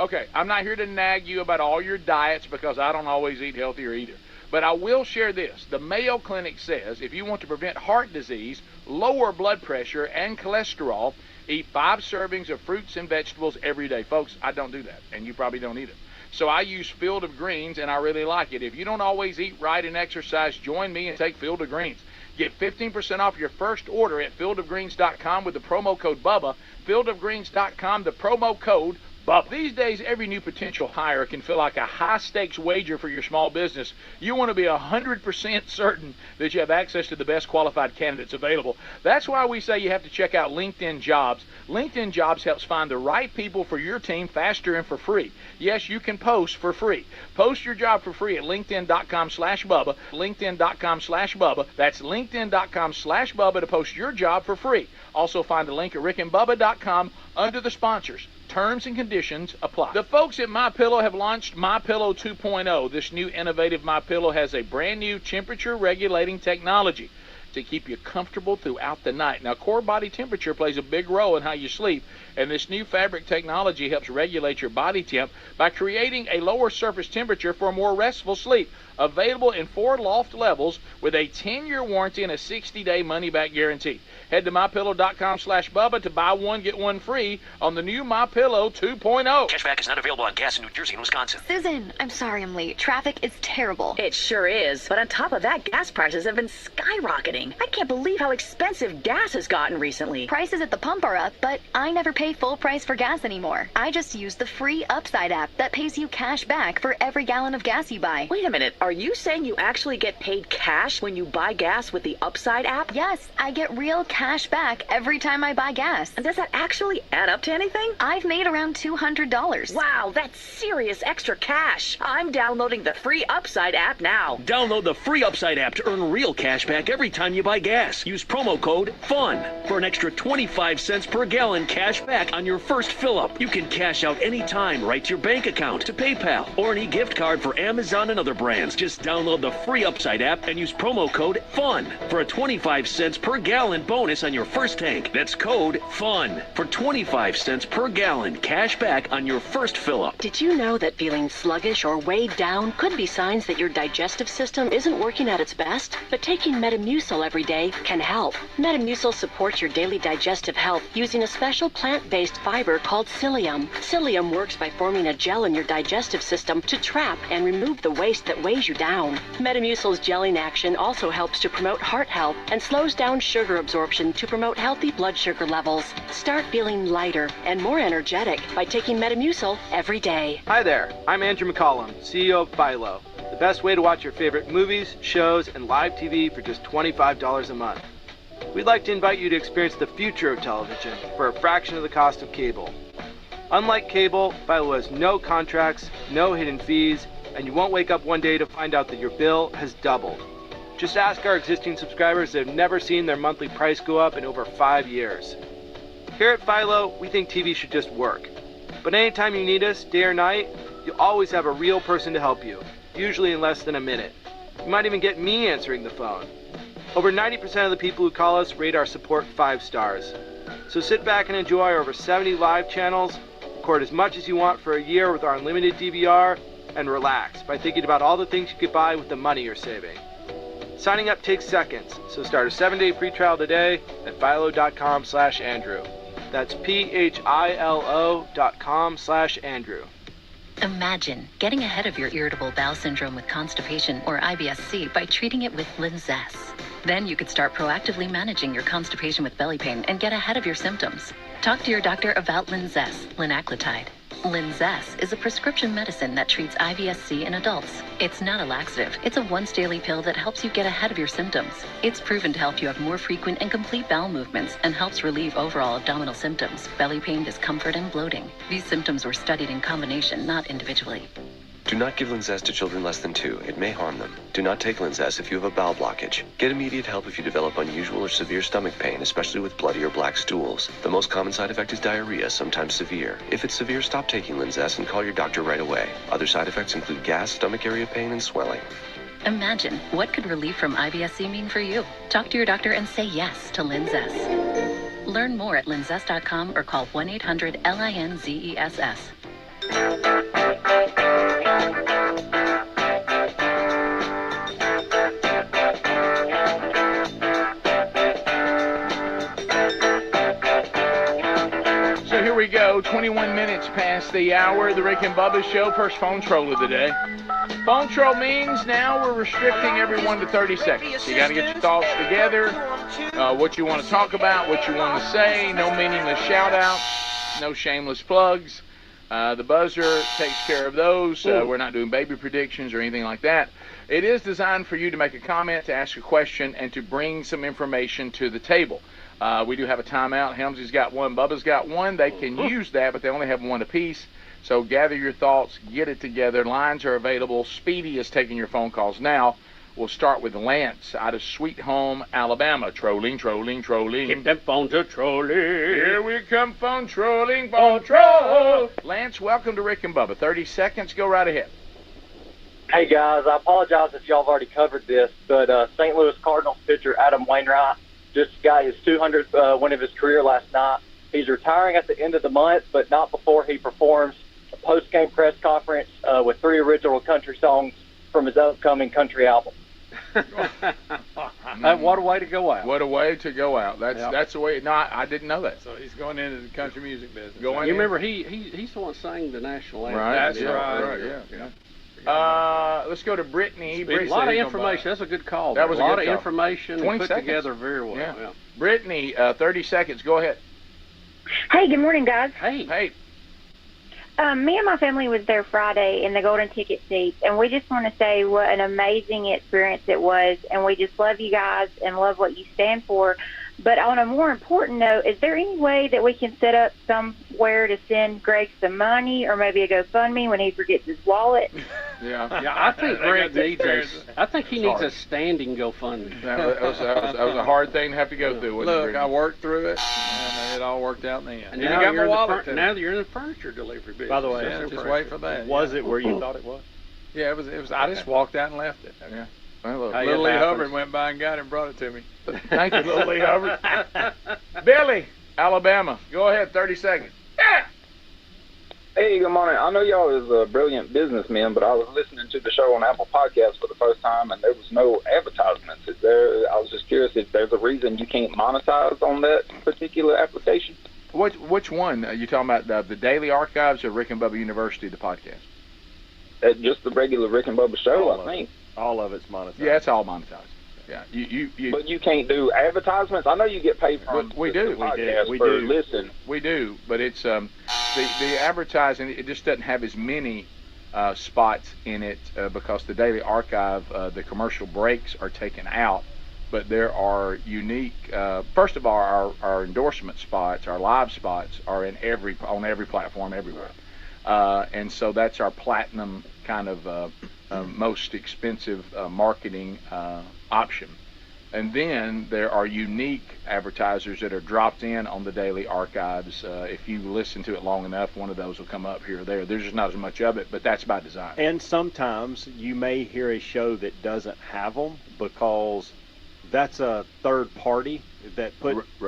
Okay, I'm not here to nag you about all your diets because I don't always eat healthier either. But I will share this. The Mayo Clinic says if you want to prevent heart disease, lower blood pressure, and cholesterol, eat 5 servings of fruits and vegetables every day. Folks, I don't do that, and you probably don't either. So I use Field of Greens, and I really like it. If you don't always eat right and exercise, join me and take Field of Greens. Get 15% off your first order at fieldofgreens.com with the promo code BUBBA. Fieldofgreens.com, the promo code BUBBA. These days, every new potential hire can feel like a high-stakes wager for your small business. You want to be 100% certain that you have access to the best qualified candidates available. That's why we say you have to check out LinkedIn Jobs. LinkedIn Jobs helps find the right people for your team faster and for free. Yes, you can post for free. Post your job for free at linkedin.com/Bubba. LinkedIn.com/Bubba. That's linkedin.com/Bubba to post your job for free. Also find the link at rickandbubba.com under the sponsors. Terms and conditions apply. The folks at MyPillow have launched MyPillow 2.0. This new innovative MyPillow has a brand new temperature regulating technology to keep you comfortable throughout the night. Now, core body temperature plays a big role in how you sleep, and this new fabric technology helps regulate your body temp by creating a lower surface temperature for a more restful sleep. Available in 4 loft levels with a 10-year warranty and a 60-day money-back guarantee. Head to MyPillow.com/Bubba to buy one, get one free on the new MyPillow 2.0.
Cashback is not available on gas in New Jersey and Wisconsin.
Susan, I'm sorry I'm late. Traffic is terrible.
It sure is. But on top of that, gas prices have been skyrocketing. I can't believe how expensive gas has gotten recently.
Prices at the pump are up, but I never pay full price for gas anymore. I just use the free Upside app that pays you cash back for every gallon of gas you buy.
Wait a minute. Are you saying you actually get paid cash when you buy gas with the Upside app?
Yes, I get real cash back every time I buy gas.
And does that actually add up to anything?
I've made around $200.
Wow, that's serious extra cash. I'm downloading the free Upside app now.
Download the free Upside app to earn real cash back every time you buy gas. Use promo code FUN for an extra 25 cents per gallon cash back on your first fill-up. You can cash out anytime right to your bank account, to PayPal, or an e-gift card for Amazon and other brands. Just download the free Upside app and use promo code FUN for a 25 cents per gallon bonus on your first tank. That's code FUN for 25 cents per gallon cash back on your first fill-up.
Did you know that feeling sluggish or weighed down could be signs that your digestive system isn't working at its best? But taking Metamucil every day can help. Metamucil supports your daily digestive health using a special plant-based fiber called psyllium. Psyllium works by forming a gel in your digestive system to trap and remove the waste that weighs you down. Metamucil's gelling action also helps to promote heart health and slows down sugar absorption to promote healthy blood sugar levels. Start feeling lighter and more energetic by taking Metamucil every day.
Hi there, I'm Andrew McCollum, CEO of Philo, the best way to watch your favorite movies, shows, and live TV for just $25 a month. We'd like to invite you to experience the future of television for a fraction of the cost of cable. Unlike cable, Philo has no contracts, no hidden fees, and you won't wake up one day to find out that your bill has doubled. Just ask our existing subscribers that have never seen their monthly price go up in over 5 years. Here at Philo, we think TV should just work. But anytime you need us, day or night, you'll always have a real person to help you, usually in less than a minute. You might even get me answering the phone. Over 90% of the people who call us rate our support 5 stars. So sit back and enjoy our over 70 live channels, record as much as you want for a year with our unlimited DVR, and relax by thinking about all the things you could buy with the money you're saving. Signing up takes seconds, so start a 7-day free trial today at philo.com/Andrew. That's philo.com/Andrew.
Imagine getting ahead of your irritable bowel syndrome with constipation or IBS-C by treating it with Linzess. Then you could start proactively managing your constipation with belly pain and get ahead of your symptoms. Talk to your doctor about Linzess, linaclotide. Linzess is a prescription medicine that treats IBS-C in adults. It's not a laxative. It's a once-daily pill that helps you get ahead of your symptoms. It's proven to help you have more frequent and complete bowel movements and helps relieve overall abdominal symptoms, belly pain, discomfort, and bloating. These symptoms were studied in combination, not individually.
Do not give Linzess to children less than 2. It may harm them. Do not take Linzess if you have a bowel blockage. Get immediate help if you develop unusual or severe stomach pain, especially with bloody or black stools. The most common side effect is diarrhea, sometimes severe. If it's severe, stop taking Linzess and call your doctor right away. Other side effects include gas, stomach area pain, and swelling.
Imagine, what could relief from IBS-C mean for you? Talk to your doctor and say yes to Linzess. Learn more at linzess.com or call 1-800-LINZESS.
So here we go, 21 minutes past the hour of the Rick and Bubba Show. First phone troll of the day. Phone troll means now we're restricting everyone to 30 seconds. You got to get your thoughts together, what you want to talk about, what you want to say, no meaningless shout-outs, no shameless plugs. The buzzer takes care of those. We're not doing baby predictions or anything like that. It is designed for you to make a comment, to ask a question, and to bring some information to the table. We do have a timeout. Helmsy's got one. Bubba's got one. They can use that, but they only have one apiece. So gather your thoughts. Get it together. Lines are available. Speedy is taking your phone calls now. We'll start with Lance out of Sweet Home, Alabama. Trolling.
Keep them phones a trolling.
Here we come, phone trolling, phone troll. Lance, welcome to Rick and Bubba. 30 seconds. Go right ahead.
Hey, guys. I apologize if y'all have already covered this, but St. Louis Cardinals pitcher Adam Wainwright just got his 200th win of his career last night. He's retiring at the end of the month, but not before he performs a post-game press conference with 3 original country songs from his upcoming country album.
What a way to go out.
What a way to go out. That's the way. No, I didn't know that.
So he's going into the country music business.
You remember he's the one sang the national anthem.
Right.
That's
right. Yeah. Let's go to Brittany.
A lot of information. That's a good call.
That was
a lot
good
of
call.
information
20
put
seconds.
together very well.
Yeah. Brittany, 30 seconds. Go ahead.
Hey, good morning, guys.
Hey.
Me and my family was there Friday in the golden ticket seats, and we just want to say what an amazing experience it was, and we just love you guys and love what you stand for. But on a more important note, is there any way that we can set up somewhere to send Greg some money or maybe a GoFundMe when he forgets his wallet?
Yeah.
I think Greg needs a standing GoFundMe.
That was a hard thing to have to go through.
Look, I worked through it, and it all worked out in the end.
And
you
now
got my wallet.
now that you're in the furniture delivery business.
By the way,
just wait for that.
Was it where you thought it was?
Yeah, it was. I just walked out and left it.
Yeah.
Little Lee Hubbard went by and got it and brought it to me.
Thank you, Little Lee Hubbard. Billy, Alabama. Go ahead, 30 seconds.
Hey, good morning. I know y'all is brilliant businessmen, but I was listening to the show on Apple Podcasts for the first time, and there was no advertisements. I was just curious if there's a reason you can't monetize on that particular application.
Which one? You talking about the Daily Archives or Rick and Bubba University, the podcast?
Just the regular Rick and Bubba show, I think.
All of it's monetized.
Yeah, it's all monetized. Yeah,
But you can't do advertisements. I know you get paid from
we do.
Listen.
We do, but it's the advertising. It just doesn't have as many spots in it because the Daily Archive, the commercial breaks are taken out. But there are unique. First of all, our endorsement spots, our live spots, are on every platform everywhere, and so that's our platinum kind of most expensive marketing option. And then there are unique advertisers that are dropped in on the Daily Archives. If you listen to it long enough, one of those will come up here or there. There's just not as much of it, but that's by design.
And sometimes you may hear a show that doesn't have them because that's a third party that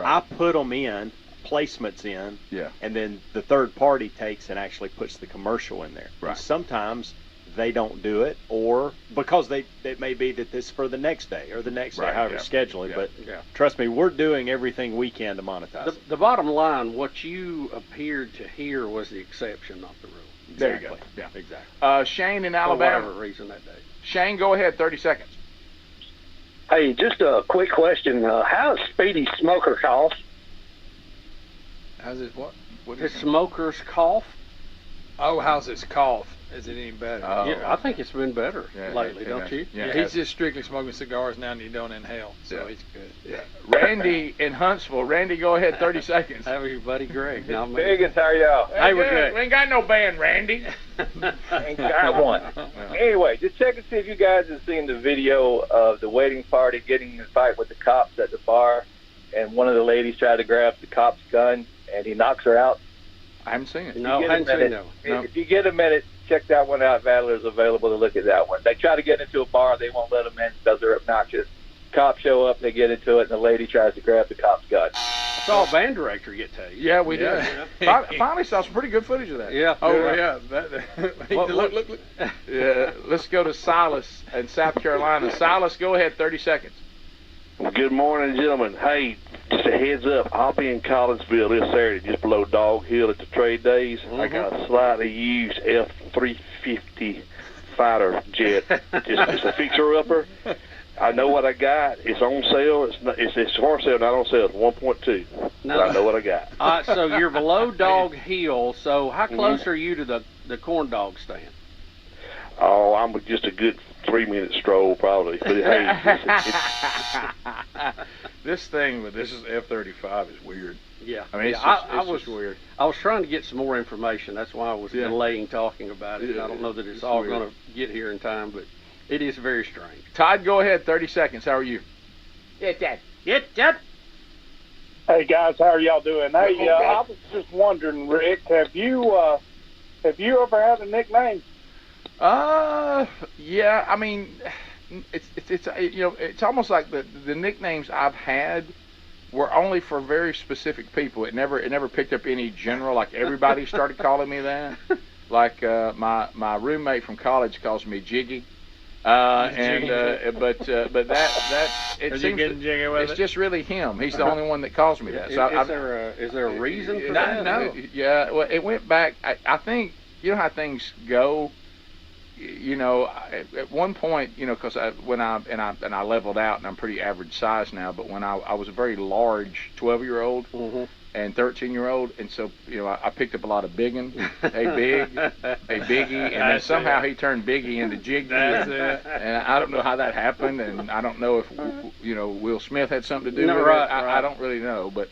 I put them in, placements in, and then the third party takes and actually puts the commercial in there.
Right.
And sometimes they don't do it, or because it may be that this is for the next day or the next day, however schedule it. But trust me, we're doing everything we can to monetize it.
The bottom line, what you appeared to hear was the exception, not the rule.
There you go. Yeah,
exactly.
Shane in
For
Alabama.
whatever reason that day.
Shane, go ahead. 30 seconds.
Hey, just a quick question. How does Speedy Smoker cost?
How's it what?
His smoker's cough?
Oh, how's his cough? Is it any better?
Yeah, I think it's been better lately, don't you?
Yeah, he's just strictly smoking cigars now and he don't inhale, so he's good.
Yeah. Randy in Huntsville. Randy, go ahead, 30 seconds.
Have your buddy Greg.
Biggins, how are y'all?
Hey, we're good. We ain't got no band, Randy.
Ain't got one. Anyway, just check and see if you guys have seen the video of the wedding party getting in a fight with the cops at the bar, and one of the ladies tried to grab the cop's gun, and he knocks her out.
I haven't seen it.
No, I haven't seen that one.
If you get a minute, check that one out. Valor's available to look at that one. They try to get into a bar. They won't let them in because they're obnoxious. Cops show up. They get into it, and the lady tries to grab the cop's gun.
I saw a band director get tased.
Yeah, we did. Finally saw some pretty good footage of that.
Yeah.
Oh,
yeah. Look.
Yeah. Let's go to Silas in South Carolina. Silas, go ahead. 30 seconds.
Good morning, gentlemen. Hey, just a heads up. I'll be in Collinsville this Saturday, just below Dog Hill at the trade days. I got a slightly used F-350 fighter jet. It's a fixer-upper. I know what I got. It's on sale. It's for sale, not on sale. It's 1.2.
No.
But I know what I got.
So you're below Dog Hill. So how close are you to the corn dog stand?
Oh, I'm just a good 3-minute stroll, probably. But hey,
this is F-35 is weird.
Yeah,
I mean, it's just weird.
I was trying to get some more information. That's why I was delaying talking about it. I don't know that it's all going to get here in time, but it is very strange.
Todd, go ahead. 30 seconds. How are you?
Get that.
Hey guys, how are y'all doing? Hey, I was just wondering, Rick, have you ever had a nickname?
Yeah. I mean, it's almost like the nicknames I've had were only for very specific people. It never picked up any general. Like everybody started calling me that. Like my roommate from college calls me Jiggy. But that it seems it's just really him. He's the only one that calls me that. So
is there a reason for that?
No. Yeah. Well, it went back. I think you know how things go. You know, at one point, you know, because when I leveled out, and I'm pretty average size now. But when I was a very large 12-year-old and 13-year-old, and so you know, I picked up a lot of biggin, a biggie, and then somehow he turned Biggie into Jiggy.
That's it.
And I don't know how that happened, and I don't know if you know Will Smith had something to do with it. I don't really know, but.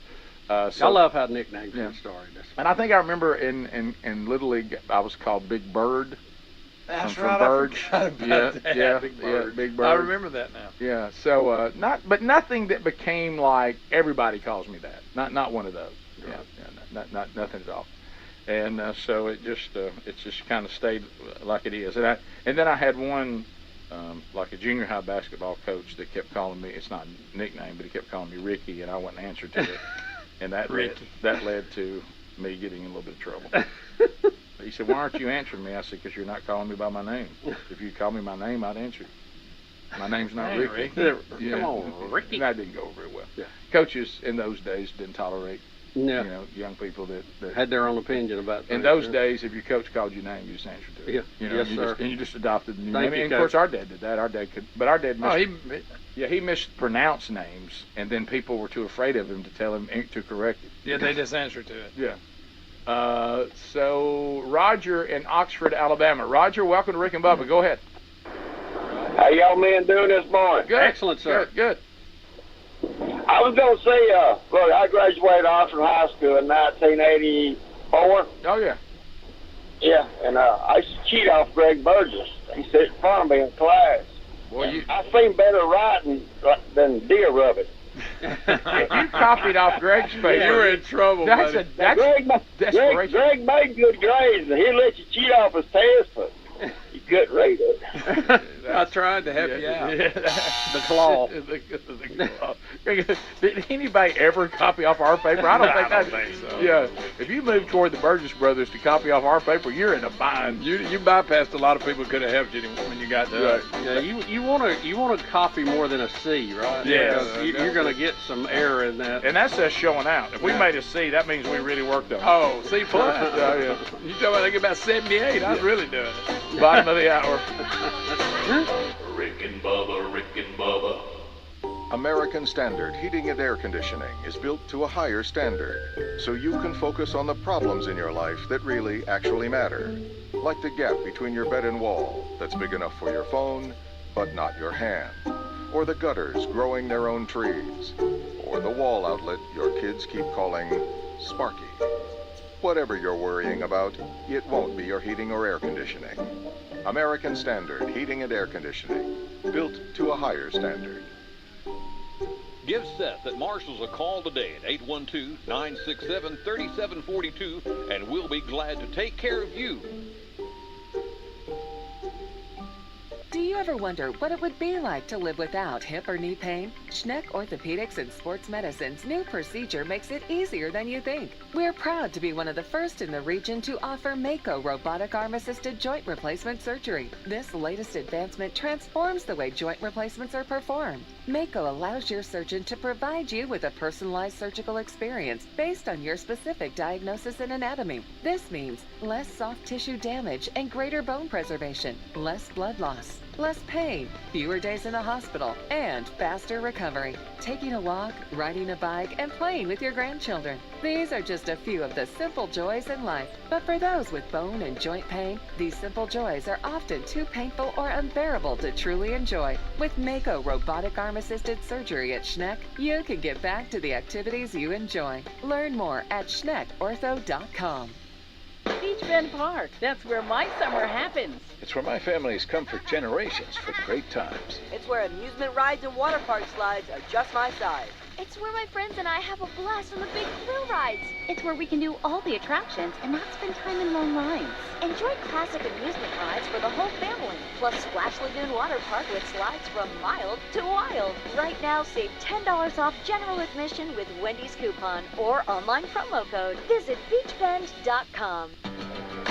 I love how nicknames get started.
And I think I remember in Little League I was called Big Bird.
That's
from
right.
Bird.
I forgot about that.
Yeah,
Big Bird.
Big Bird.
I remember that now.
Yeah. So but nothing that became like everybody calls me that. Not one of those. Yeah. Not nothing at all. And so it just kind of stayed like it is. And then I had one like a junior high basketball coach that kept calling me. It's not a nickname, but he kept calling me Ricky, and I wouldn't answer to it. And that led to me getting in a little bit of trouble. He said, "Why aren't you answering me?" I said, "Because you're not calling me by my name. If you call me my name, I'd answer you. My name's not Ricky."
Come on, Ricky.
That didn't go very well. Yeah. Coaches in those days didn't tolerate you know, young people that
had their own opinion about
in those days. If your coach called your name, you just answered to it.
Yeah.
You know,
Yes, sir.
And you just adopted the new
Thank
name.
you,
And of course, our dad did that. Our dad could, but our dad he mispronounced names, and then people were too afraid of him to tell him to correct it.
Yeah, they just answered to it.
Yeah. So Roger in Oxford, Alabama. Roger, welcome to Rick and Bubba. Go ahead.
How y'all men doing this morning?
Good.
Excellent, sir.
Good.
I was going to say, look, I graduated Oxford High School in 1984.
Oh, yeah.
Yeah, and I used to cheat off Greg Burgess. He sat in front of me in class.
Well,
I seen better writing than deer rubbing.
If you copied off Greg's paper,
you were in trouble.
That's Greg made good grades, and he let you cheat off his test, but you couldn't read it.
I tried to help you out.
The claw. The claw. Did anybody ever copy off our paper? I don't think so. Yeah. If you move toward the Burgess brothers to copy off our paper, you're in a bind.
You bypassed a lot of people who could have helped you when you got to us.
Yeah, you want to copy more than a C, right?
Yeah.
You're going to get some error in that.
And that's us showing out. If we made a C, that means we really worked on it.
Oh, C plus.
Yeah.
You talking about I get about 78? I was really doing it.
Bottom of the hour.
Rick and Bubba, Rick and Bubba.
American Standard Heating and Air Conditioning is built to a higher standard, so you can focus on the problems in your life that really actually matter. Like the gap between your bed and wall that's big enough for your phone, but not your hand. Or the gutters growing their own trees. Or the wall outlet your kids keep calling Sparky. Whatever you're worrying about, it won't be your heating or air conditioning. American Standard Heating and Air Conditioning, built to a higher standard.
Give Seth at Marshall's a call today at 812-967-3742, and we'll be glad to take care of you.
Do you ever wonder what it would be like to live without hip or knee pain? Schneck Orthopedics and Sports Medicine's new procedure makes it easier than you think. We're proud to be one of the first in the region to offer Mako robotic arm-assisted joint replacement surgery. This latest advancement transforms the way joint replacements are performed. Mako allows your surgeon to provide you with a personalized surgical experience based on your specific diagnosis and anatomy. This means less soft tissue damage and greater bone preservation, less blood loss, less pain, fewer days in the hospital, and faster recovery. Taking a walk, riding a bike, and playing with your grandchildren. These are just a few of the simple joys in life. But for those with bone and joint pain, these simple joys are often too painful or unbearable to truly enjoy. With Mako robotic arm-assisted surgery at Schneck, you can get back to the activities you enjoy. Learn more at SchneckOrtho.com.
Beach Bend Park. That's where my summer happens.
It's where my family's come for generations for great times.
It's where amusement rides and water park slides are just my size.
It's where my friends and I have a blast on the big thrill rides. It's where we can do all the attractions and not spend time in long lines. Enjoy classic amusement rides for the whole family. Plus Splash Lagoon Water Park with slides from mild to wild. Right now, save $10 off general admission with Wendy's coupon or online promo code. Visit beachbend.com.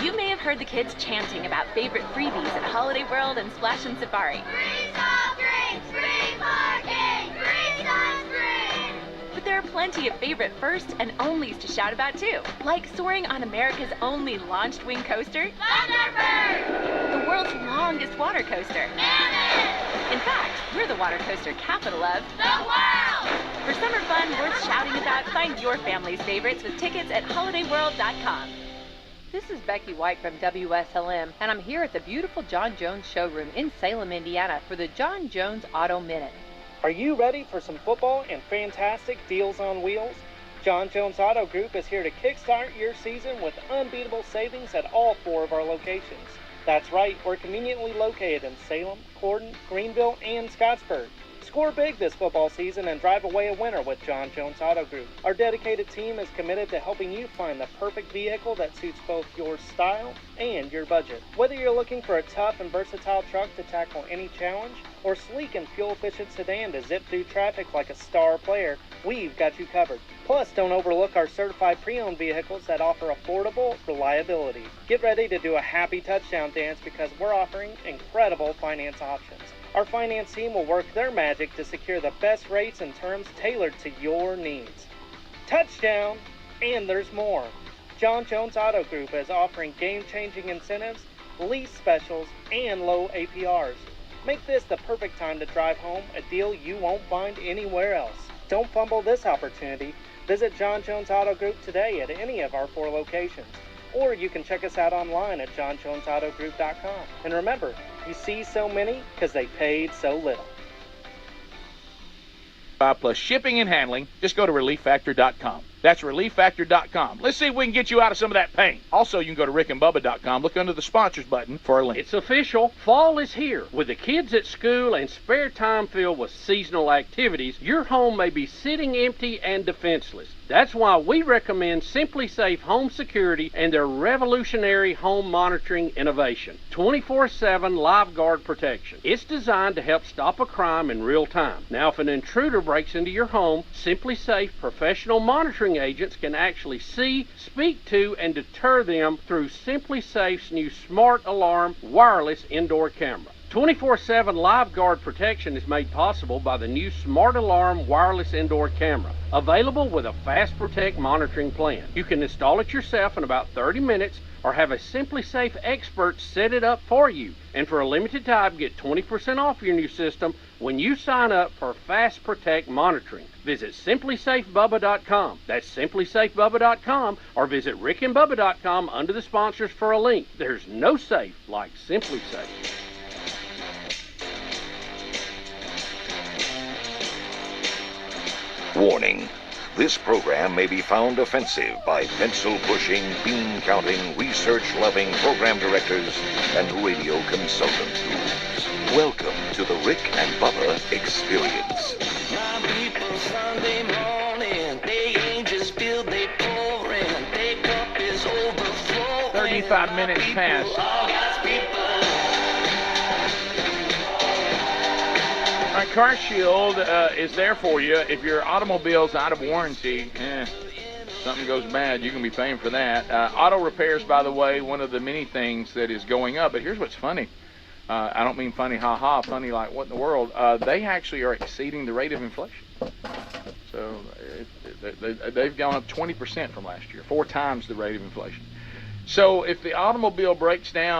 You may have heard the kids chanting about favorite freebies at Holiday World and Splash and Safari.
Free soft drinks, free parking, free sunscreen.
But there are plenty of favorite first and onlys to shout about too, like soaring on America's only launched wing coaster,
Thunderbird,
the world's longest water coaster.
Mammoth.
In fact, we're the water coaster capital of
the world.
For summer fun worth shouting about, find your family's favorites with tickets at holidayworld.com.
This is Becky White from Wslm, and I'm here at the beautiful John Jones showroom in Salem, Indiana for the John Jones Auto Minute.
Are you ready for some football and fantastic deals on wheels? John Jones Auto Group is here to kickstart your season with unbeatable savings at all 4 of our locations. That's right, we're conveniently located in Salem, Corden, Greenville, and Scottsburg. Score big this football season and drive away a winner with John Jones Auto Group. Our dedicated team is committed to helping you find the perfect vehicle that suits both your style and your budget. Whether you're looking for a tough and versatile truck to tackle any challenge, or sleek and fuel-efficient sedan to zip through traffic like a star player, we've got you covered. Plus, don't overlook our certified pre-owned vehicles that offer affordable reliability. Get ready to do a happy touchdown dance because we're offering incredible finance options. Our finance team will work their magic to secure the best rates and terms tailored to your needs. Touchdown! And there's more. John Jones Auto Group is offering game-changing incentives, lease specials, and low APRs. Make this the perfect time to drive home a deal you won't find anywhere else. Don't fumble this opportunity. Visit John Jones Auto Group today at any of our 4 locations. Or you can check us out online at johnjonesautogroup.com. And remember, you see so many because they paid so little.
Plus shipping and handling, just go to relieffactor.com. That's relieffactor.com. Let's see if we can get you out of some of that pain. Also, you can go to rickandbubba.com. Look under the sponsors button for a link.
It's official. Fall is here. With the kids at school and spare time filled with seasonal activities, your home may be sitting empty and defenseless. That's why we recommend Simply Safe Home Security and their revolutionary home monitoring innovation, 24/7 live guard protection. It's designed to help stop a crime in real time. Now, if an intruder breaks into your home, Simply Safe professional monitoring agents can actually see, speak to, and deter them through Simply Safe's new Smart Alarm wireless indoor camera. 24/7 live guard protection is made possible by the new Smart Alarm wireless indoor camera, available with a Fast Protect monitoring plan. You can install it yourself in about 30 minutes or have a Simply Safe expert set it up for you. And for a limited time, get 20% off your new system when you sign up for Fast Protect monitoring. Visit simplysafebubba.com. That's simplysafebubba.com, or visit rickandbubba.com under the sponsors for a link. There's no safe like Simply Safe.
Warning. This program may be found offensive by pencil-pushing, bean-counting, research-loving program directors and radio consultant gurus. Welcome to the Rick and Bubba Experience.
My people Sunday morning, they ain't just filled, they pouring, their cup is overflowing.
35 minutes past. All right, Car Shield is there for you. If your automobile's out of warranty, something goes bad, you can be paying for that. Auto repairs, by the way, one of the many things that is going up. But here's what's funny. I don't mean funny, ha-ha, funny like what in the world. They actually are exceeding the rate of inflation. So they've gone up 20% from last year, 4 times the rate of inflation. So if the automobile breaks down